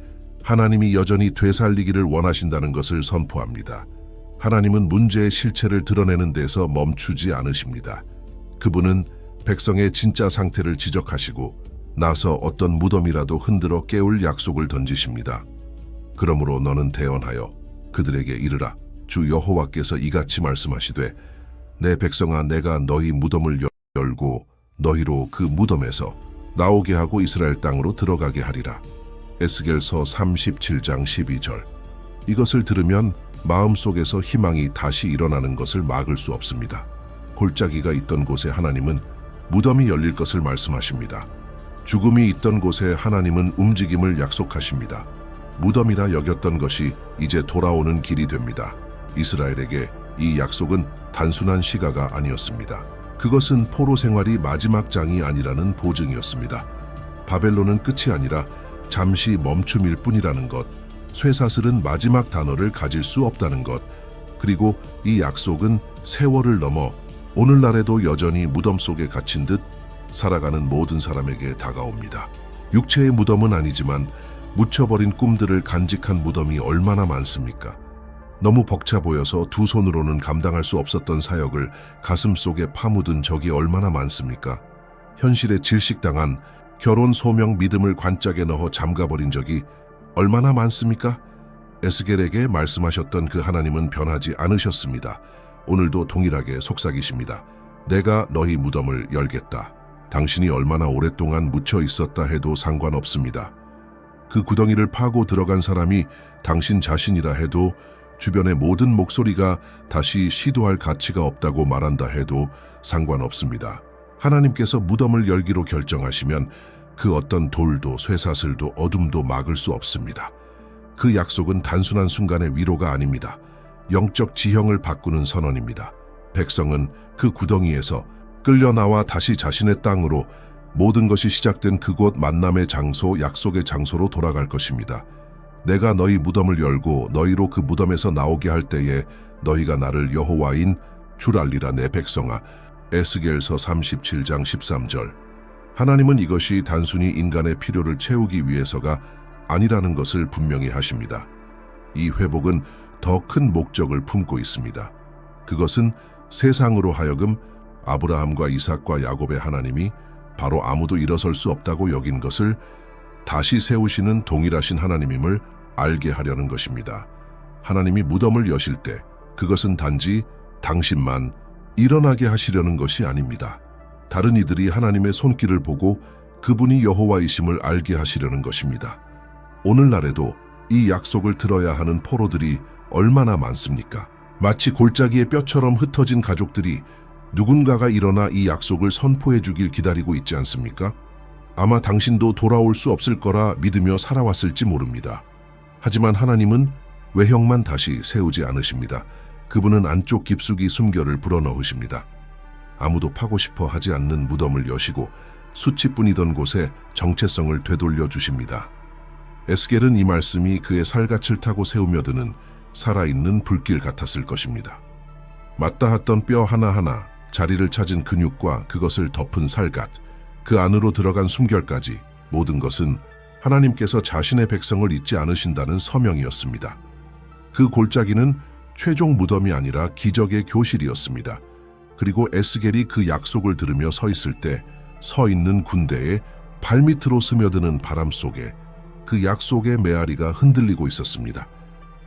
하나님이 여전히 되살리기를 원하신다는 것을 선포합니다. 하나님은 문제의 실체를 드러내는 데서 멈추지 않으십니다. 그분은 백성의 진짜 상태를 지적하시고 나서 어떤 무덤이라도 흔들어 깨울 약속을 던지십니다. 그러므로 너는 대언하여 그들에게 이르라. 주 여호와께서 이같이 말씀하시되 내 백성아, 내가 너희 무덤을 열고 너희로 그 무덤에서 나오게 하고 이스라엘 땅으로 들어가게 하리라. 에스겔서 37장 12절. 이것을 들으면 마음속에서 희망이 다시 일어나는 것을 막을 수 없습니다. 골짜기가 있던 곳에 하나님은 무덤이 열릴 것을 말씀하십니다. 죽음이 있던 곳에 하나님은 움직임을 약속하십니다. 무덤이라 여겼던 것이 이제 돌아오는 길이 됩니다. 이스라엘에게 이 약속은 단순한 시가가 아니었습니다. 그것은 포로 생활이 마지막 장이 아니라는 보증이었습니다. 바벨론은 끝이 아니라 잠시 멈춤일 뿐이라는 것, 쇠사슬은 마지막 단어를 가질 수 없다는 것, 그리고 이 약속은 세월을 넘어 오늘날에도 여전히 무덤 속에 갇힌 듯 살아가는 모든 사람에게 다가옵니다. 육체의 무덤은 아니지만 묻혀버린 꿈들을 간직한 무덤이 얼마나 많습니까? 너무 벅차 보여서 두 손으로는 감당할 수 없었던 사역을 가슴속에 파묻은 적이 얼마나 많습니까? 현실에 질식당한 결혼, 소명, 믿음을 관짝에 넣어 잠가버린 적이 얼마나 많습니까? 에스겔에게 말씀하셨던 그 하나님은 변하지 않으셨습니다. 오늘도 동일하게 속삭이십니다. 내가 너희 무덤을 열겠다. 당신이 얼마나 오랫동안 묻혀 있었다 해도 상관없습니다. 그 구덩이를 파고 들어간 사람이 당신 자신이라 해도, 주변의 모든 목소리가 다시 시도할 가치가 없다고 말한다 해도 상관없습니다. 하나님께서 무덤을 열기로 결정하시면 그 어떤 돌도 쇠사슬도 어둠도 막을 수 없습니다. 그 약속은 단순한 순간의 위로가 아닙니다. 영적 지형을 바꾸는 선언입니다. 백성은 그 구덩이에서 끌려나와 다시 자신의 땅으로, 모든 것이 시작된 그곳 만남의 장소, 약속의 장소로 돌아갈 것입니다. 내가 너희 무덤을 열고 너희로 그 무덤에서 나오게 할 때에 너희가 나를 여호와인 줄 알리라. 내 백성아. 에스겔서 37장 13절. 하나님은 이것이 단순히 인간의 필요를 채우기 위해서가 아니라는 것을 분명히 하십니다. 이 회복은 더 큰 목적을 품고 있습니다. 그것은 세상으로 하여금 아브라함과 이삭과 야곱의 하나님이 바로 아무도 일어설 수 없다고 여긴 것을 다시 세우시는 동일하신 하나님임을 알게 하려는 것입니다. 하나님이 무덤을 여실 때 그것은 단지 당신만 일어나게 하시려는 것이 아닙니다. 다른 이들이 하나님의 손길을 보고 그분이 여호와이심을 알게 하시려는 것입니다. 오늘날에도 이 약속을 들어야 하는 포로들이 얼마나 많습니까? 마치 골짜기의 뼈처럼 흩어진 가족들이 누군가가 일어나 이 약속을 선포해 주길 기다리고 있지 않습니까? 아마 당신도 돌아올 수 없을 거라 믿으며 살아왔을지 모릅니다. 하지만 하나님은 외형만 다시 세우지 않으십니다. 그분은 안쪽 깊숙이 숨결을 불어넣으십니다. 아무도 파고 싶어 하지 않는 무덤을 여시고 수치뿐이던 곳에 정체성을 되돌려 주십니다. 에스겔은 이 말씀이 그의 살갗을 타고 세우며 드는 살아있는 불길 같았을 것입니다. 맞닿았던 뼈 하나하나, 자리를 찾은 근육과 그것을 덮은 살갗, 그 안으로 들어간 숨결까지 모든 것은 하나님께서 자신의 백성을 잊지 않으신다는 서명이었습니다. 그 골짜기는 최종 무덤이 아니라 기적의 교실이었습니다. 그리고 에스겔이 그 약속을 들으며 서 있을 때 서 있는 군대의 발밑으로 스며드는 바람 속에 그 약속의 메아리가 흔들리고 있었습니다.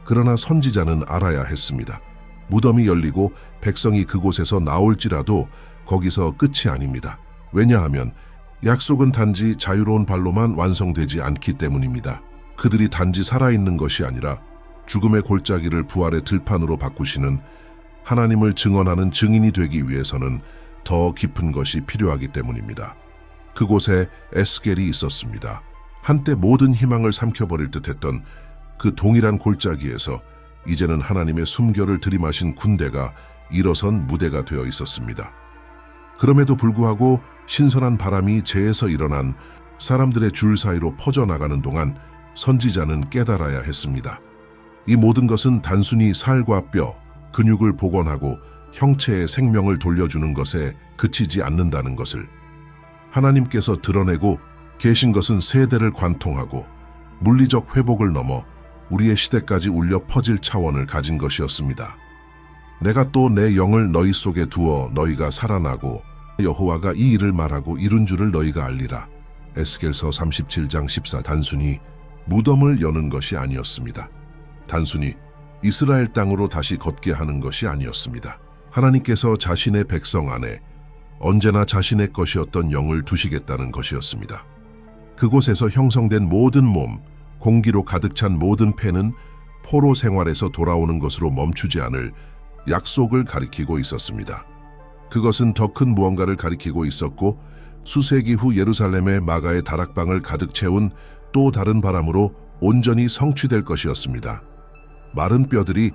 그러나 선지자는 알아야 했습니다. 무덤이 열리고 백성이 그곳에서 나올지라도 거기서 끝이 아닙니다. 왜냐하면 약속은 단지 자유로운 발로만 완성되지 않기 때문입니다. 그들이 단지 살아있는 것이 아니라 죽음의 골짜기를 부활의 들판으로 바꾸시는 하나님을 증언하는 증인이 되기 위해서는 더 깊은 것이 필요하기 때문입니다. 그곳에 에스겔이 있었습니다. 한때 모든 희망을 삼켜버릴 듯했던 그 동일한 골짜기에서 이제는 하나님의 숨결을 들이마신 군대가 일어선 무대가 되어 있었습니다. 그럼에도 불구하고 신선한 바람이 재에서 일어난 사람들의 줄 사이로 퍼져나가는 동안 선지자는 깨달아야 했습니다. 이 모든 것은 단순히 살과 뼈, 근육을 복원하고 형체의 생명을 돌려주는 것에 그치지 않는다는 것을, 하나님께서 드러내고 계신 것은 세대를 관통하고 물리적 회복을 넘어 우리의 시대까지 울려 퍼질 차원을 가진 것이었습니다. 내가 또 내 영을 너희 속에 두어 너희가 살아나고 여호와가 이 일을 말하고 이룬 줄을 너희가 알리라. 에스겔서 37장 14. 단순히 무덤을 여는 것이 아니었습니다. 단순히 이스라엘 땅으로 다시 걷게 하는 것이 아니었습니다. 하나님께서 자신의 백성 안에 언제나 자신의 것이었던 영을 두시겠다는 것이었습니다. 그곳에서 형성된 모든 몸, 공기로 가득 찬 모든 폐는 포로 생활에서 돌아오는 것으로 멈추지 않을 약속을 가리키고 있었습니다. 그것은 더 큰 무언가를 가리키고 있었고 수세기 후 예루살렘의 마가의 다락방을 가득 채운 또 다른 바람으로 온전히 성취될 것이었습니다. 마른 뼈들이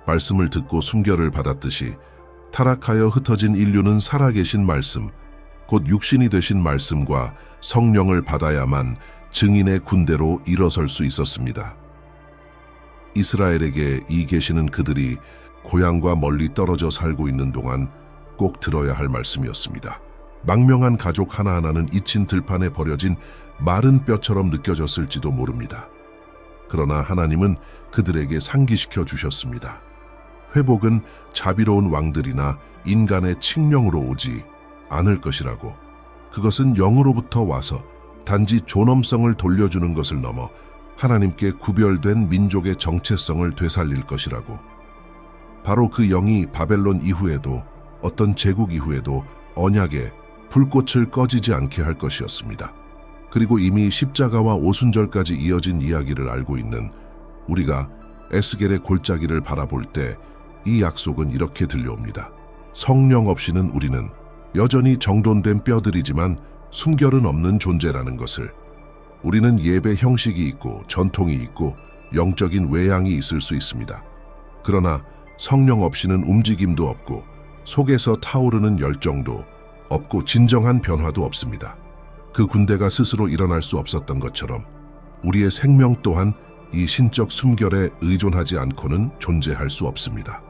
말씀을 듣고 숨결을 받았듯이 타락하여 흩어진 인류는 살아계신 말씀, 곧 육신이 되신 말씀과 성령을 받아야만 증인의 군대로 일어설 수 있었습니다. 이스라엘에게 이 계시는 그들이 고향과 멀리 떨어져 살고 있는 동안 꼭 들어야 할 말씀이었습니다. 망명한 가족 하나하나는 잊힌 들판에 버려진 마른 뼈처럼 느껴졌을지도 모릅니다. 그러나 하나님은 그들에게 상기시켜 주셨습니다. 회복은 자비로운 왕들이나 인간의 칙령으로 오지 않을 것이라고. 그것은 영으로부터 와서 단지 존엄성을 돌려주는 것을 넘어 하나님께 구별된 민족의 정체성을 되살릴 것이라고. 바로 그 영이 바벨론 이후에도 어떤 제국 이후에도 언약의 불꽃을 꺼지지 않게 할 것이었습니다. 그리고 이미 십자가와 오순절까지 이어진 이야기를 알고 있는 우리가 에스겔의 골짜기를 바라볼 때 이 약속은 이렇게 들려옵니다. 성령 없이는 우리는 여전히 정돈된 뼈들이지만 숨결은 없는 존재라는 것을. 우리는 예배 형식이 있고 전통이 있고 영적인 외양이 있을 수 있습니다. 그러나 성령 없이는 움직임도 없고 속에서 타오르는 열정도 없고 진정한 변화도 없습니다. 그 군대가 스스로 일어날 수 없었던 것처럼 우리의 생명 또한 이 신적 숨결에 의존하지 않고는 존재할 수 없습니다.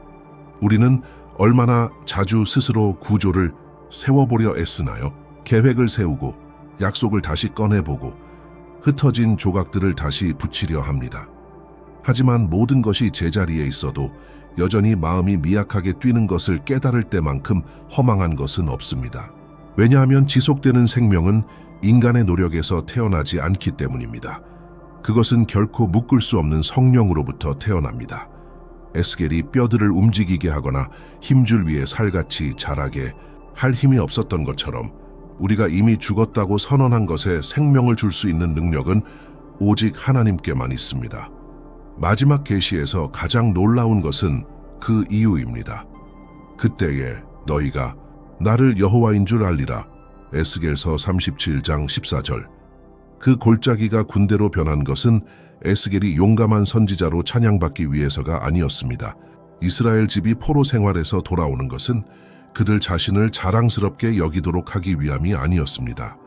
우리는 얼마나 자주 스스로 구조를 세워보려 애쓰나요? 계획을 세우고 약속을 다시 꺼내보고 흩어진 조각들을 다시 붙이려 합니다. 하지만 모든 것이 제자리에 있어도 여전히 마음이 미약하게 뛰는 것을 깨달을 때만큼 허망한 것은 없습니다. 왜냐하면 지속되는 생명은 인간의 노력에서 태어나지 않기 때문입니다. 그것은 결코 묶을 수 없는 성령으로부터 태어납니다. 에스겔이 뼈들을 움직이게 하거나 힘줄 위에 살같이 자라게 할 힘이 없었던 것처럼 우리가 이미 죽었다고 선언한 것에 생명을 줄 수 있는 능력은 오직 하나님께만 있습니다. 마지막 계시에서 가장 놀라운 것은 그 이유입니다. 그때에 너희가 나를 여호와인 줄 알리라. 에스겔서 37장 14절. 그 골짜기가 군대로 변한 것은 에스겔이 용감한 선지자로 찬양받기 위해서가 아니었습니다. 이스라엘 집이 포로 생활에서 돌아오는 것은 그들 자신을 자랑스럽게 여기도록 하기 위함이 아니었습니다.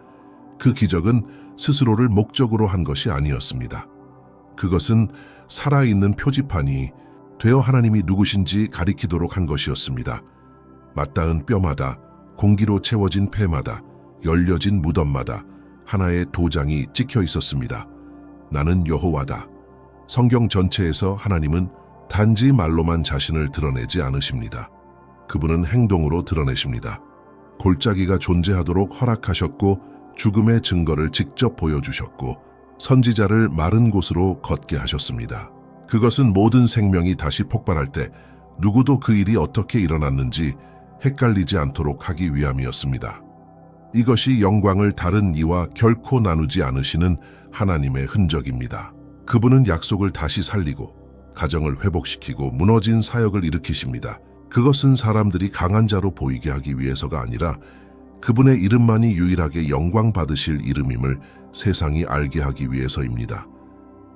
그 기적은 스스로를 목적으로 한 것이 아니었습니다. 그것은 살아있는 표지판이 되어 하나님이 누구신지 가리키도록 한 것이었습니다. 맞닿은 뼈마다, 공기로 채워진 폐마다, 열려진 무덤마다 하나의 도장이 찍혀 있었습니다. 나는 여호와다. 성경 전체에서 하나님은 단지 말로만 자신을 드러내지 않으십니다. 그분은 행동으로 드러내십니다. 골짜기가 존재하도록 허락하셨고 죽음의 증거를 직접 보여주셨고 선지자를 마른 곳으로 걷게 하셨습니다. 그것은 모든 생명이 다시 폭발할 때 누구도 그 일이 어떻게 일어났는지 헷갈리지 않도록 하기 위함이었습니다. 이것이 영광을 다른 이와 결코 나누지 않으시는 하나님의 흔적입니다. 그분은 약속을 다시 살리고 가정을 회복시키고 무너진 사역을 일으키십니다. 그것은 사람들이 강한 자로 보이게 하기 위해서가 아니라 그분의 이름만이 유일하게 영광 받으실 이름임을 세상이 알게 하기 위해서입니다.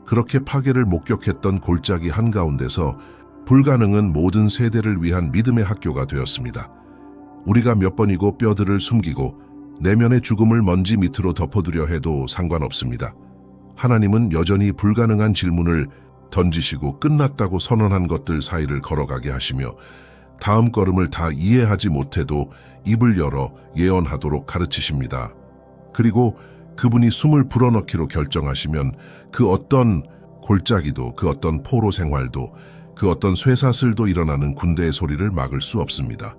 그렇게 파괴를 목격했던 골짜기 한가운데서 불가능은 모든 세대를 위한 믿음의 학교가 되었습니다. 우리가 몇 번이고 뼈들을 숨기고 내면의 죽음을 먼지 밑으로 덮어두려 해도 상관없습니다. 하나님은 여전히 불가능한 질문을 던지시고 끝났다고 선언한 것들 사이를 걸어가게 하시며 다음 걸음을 다 이해하지 못해도 입을 열어 예언하도록 가르치십니다. 그리고 그분이 숨을 불어넣기로 결정하시면 그 어떤 골짜기도, 그 어떤 포로 생활도, 그 어떤 쇠사슬도 일어나는 군대의 소리를 막을 수 없습니다.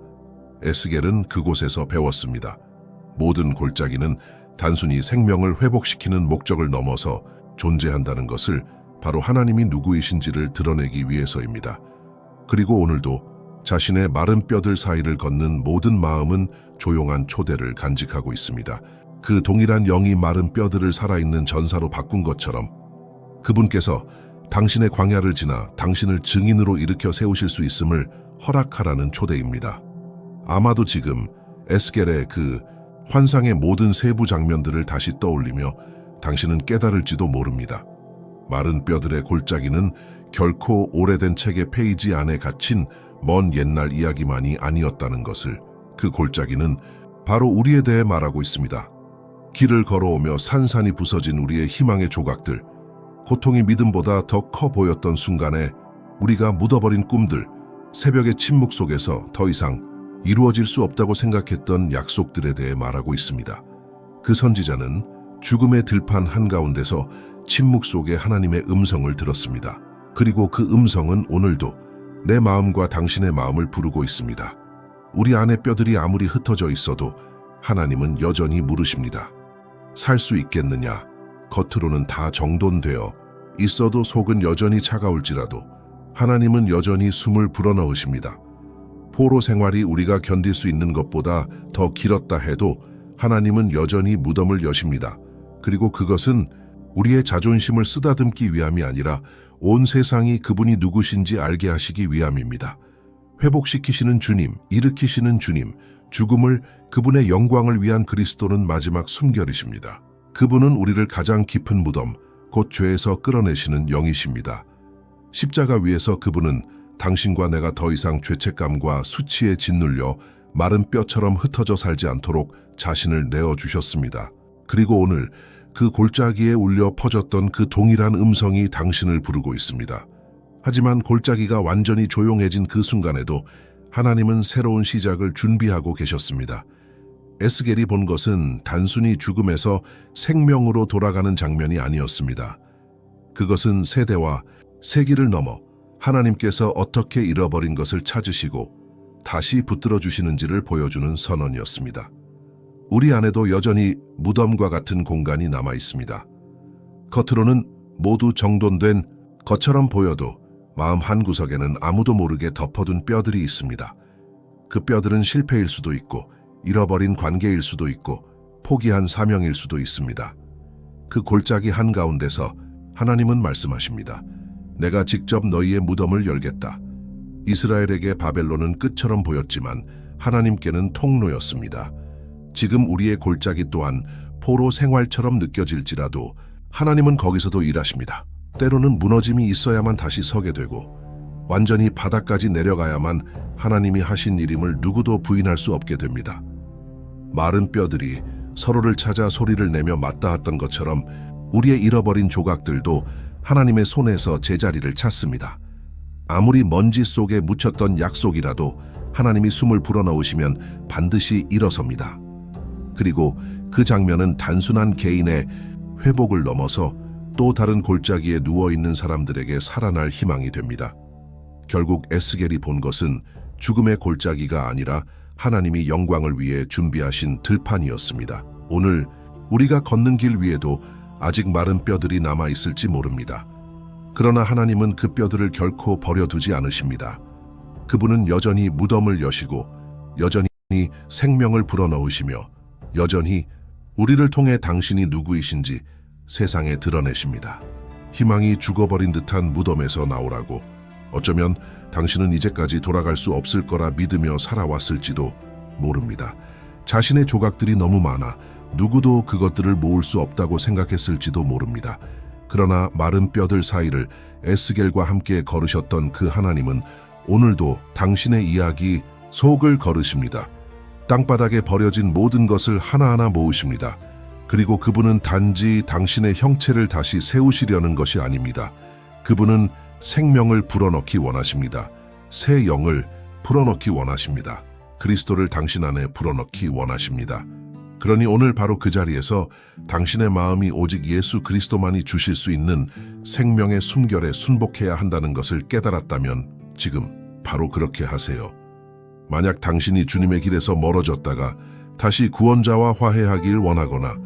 에스겔은 그곳에서 배웠습니다. 모든 골짜기는 단순히 생명을 회복시키는 목적을 넘어서 존재한다는 것을 바로 하나님이 누구이신지를 드러내기 위해서입니다. 그리고 오늘도 자신의 마른 뼈들 사이를 걷는 모든 마음은 조용한 초대를 간직하고 있습니다. 그 동일한 영이 마른 뼈들을 살아있는 전사로 바꾼 것처럼 그분께서 당신의 광야를 지나 당신을 증인으로 일으켜 세우실 수 있음을 허락하라는 초대입니다. 아마도 지금 에스겔의 그 환상의 모든 세부 장면들을 다시 떠올리며 당신은 깨달을지도 모릅니다. 마른 뼈들의 골짜기는 결코 오래된 책의 페이지 안에 갇힌 먼 옛날 이야기만이 아니었다는 것을, 그 골짜기는 바로 우리에 대해 말하고 있습니다. 길을 걸어오며 산산이 부서진 우리의 희망의 조각들, 고통이 믿음보다 더 커 보였던 순간에 우리가 묻어버린 꿈들, 새벽의 침묵 속에서 더 이상 이루어질 수 없다고 생각했던 약속들에 대해 말하고 있습니다. 그 선지자는 죽음의 들판 한가운데서 침묵 속에 하나님의 음성을 들었습니다. 그리고 그 음성은 오늘도 내 마음과 당신의 마음을 부르고 있습니다. 우리 안의 뼈들이 아무리 흩어져 있어도 하나님은 여전히 물으십니다. 살 수 있겠느냐? 겉으로는 다 정돈되어 있어도 속은 여전히 차가울지라도 하나님은 여전히 숨을 불어넣으십니다. 포로 생활이 우리가 견딜 수 있는 것보다 더 길었다 해도 하나님은 여전히 무덤을 여십니다. 그리고 그것은 우리의 자존심을 쓰다듬기 위함이 아니라 온 세상이 그분이 누구신지 알게 하시기 위함입니다. 회복시키시는 주님, 일으키시는 주님, 죽음을 그분의 영광을 위한 그리스도는 마지막 숨결이십니다. 그분은 우리를 가장 깊은 무덤, 곧 죄에서 끌어내시는 영이십니다. 십자가 위에서 그분은 당신과 내가 더 이상 죄책감과 수치에 짓눌려 마른 뼈처럼 흩어져 살지 않도록 자신을 내어주셨습니다. 그리고 오늘 그 골짜기에 울려 퍼졌던 그 동일한 음성이 당신을 부르고 있습니다. 하지만 골짜기가 완전히 조용해진 그 순간에도 하나님은 새로운 시작을 준비하고 계셨습니다. 에스겔이 본 것은 단순히 죽음에서 생명으로 돌아가는 장면이 아니었습니다. 그것은 세대와 세기를 넘어 하나님께서 어떻게 잃어버린 것을 찾으시고 다시 붙들어 주시는지를 보여주는 선언이었습니다. 우리 안에도 여전히 무덤과 같은 공간이 남아 있습니다. 겉으로는 모두 정돈된 것처럼 보여도 마음 한구석에는 아무도 모르게 덮어둔 뼈들이 있습니다. 그 뼈들은 실패일 수도 있고 잃어버린 관계일 수도 있고 포기한 사명일 수도 있습니다. 그 골짜기 한가운데서 하나님은 말씀하십니다. 내가 직접 너희의 무덤을 열겠다. 이스라엘에게 바벨론은 끝처럼 보였지만 하나님께는 통로였습니다. 지금 우리의 골짜기 또한 포로 생활처럼 느껴질지라도 하나님은 거기서도 일하십니다. 때로는 무너짐이 있어야만 다시 서게 되고 완전히 바닥까지 내려가야만 하나님이 하신 일임을 누구도 부인할 수 없게 됩니다. 마른 뼈들이 서로를 찾아 소리를 내며 맞닿았던 것처럼 우리의 잃어버린 조각들도 하나님의 손에서 제자리를 찾습니다. 아무리 먼지 속에 묻혔던 약속이라도 하나님이 숨을 불어넣으시면 반드시 일어섭니다. 그리고 그 장면은 단순한 개인의 회복을 넘어서 또 다른 골짜기에 누워있는 사람들에게 살아날 희망이 됩니다. 결국 에스겔이 본 것은 죽음의 골짜기가 아니라 하나님이 영광을 위해 준비하신 들판이었습니다. 오늘 우리가 걷는 길 위에도 아직 마른 뼈들이 남아있을지 모릅니다. 그러나 하나님은 그 뼈들을 결코 버려두지 않으십니다. 그분은 여전히 무덤을 여시고 여전히 생명을 불어넣으시며 여전히 우리를 통해 당신이 누구이신지 세상에 드러내십니다. 희망이 죽어버린 듯한 무덤에서 나오라고. 어쩌면 당신은 이제까지 돌아갈 수 없을 거라 믿으며 살아왔을지도 모릅니다. 자신의 조각들이 너무 많아 누구도 그것들을 모을 수 없다고 생각했을지도 모릅니다. 그러나 마른 뼈들 사이를 에스겔과 함께 걸으셨던 그 하나님은 오늘도 당신의 이야기 속을 걸으십니다. 땅바닥에 버려진 모든 것을 하나하나 모으십니다. 그리고 그분은 단지 당신의 형체를 다시 세우시려는 것이 아닙니다. 그분은 생명을 불어넣기 원하십니다. 새 영을 불어넣기 원하십니다. 그리스도를 당신 안에 불어넣기 원하십니다. 그러니 오늘 바로 그 자리에서 당신의 마음이 오직 예수 그리스도만이 주실 수 있는 생명의 숨결에 순복해야 한다는 것을 깨달았다면 지금 바로 그렇게 하세요. 만약 당신이 주님의 길에서 멀어졌다가 다시 구원자와 화해하길 원하거나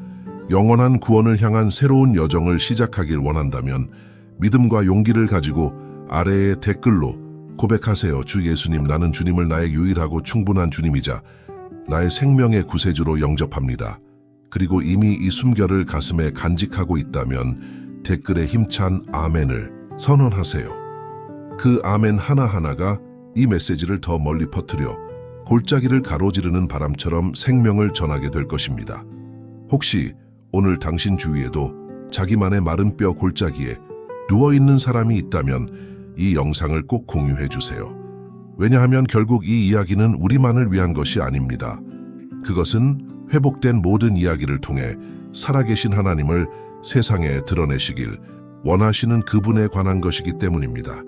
영원한 구원을 향한 새로운 여정을 시작하길 원한다면 믿음과 용기를 가지고 아래의 댓글로 고백하세요. 주 예수님, 나는 주님을 나의 유일하고 충분한 주님이자 나의 생명의 구세주로 영접합니다. 그리고 이미 이 숨결을 가슴에 간직하고 있다면 댓글에 힘찬 아멘을 선언하세요. 그 아멘 하나하나가 이 메시지를 더 멀리 퍼뜨려 골짜기를 가로지르는 바람처럼 생명을 전하게 될 것입니다. 혹시 오늘 당신 주위에도 자기만의 마른 뼈 골짜기에 누워있는 사람이 있다면 이 영상을 꼭 공유해 주세요. 왜냐하면 결국 이 이야기는 우리만을 위한 것이 아닙니다. 그것은 회복된 모든 이야기를 통해 살아계신 하나님을 세상에 드러내시길 원하시는 그분에 관한 것이기 때문입니다.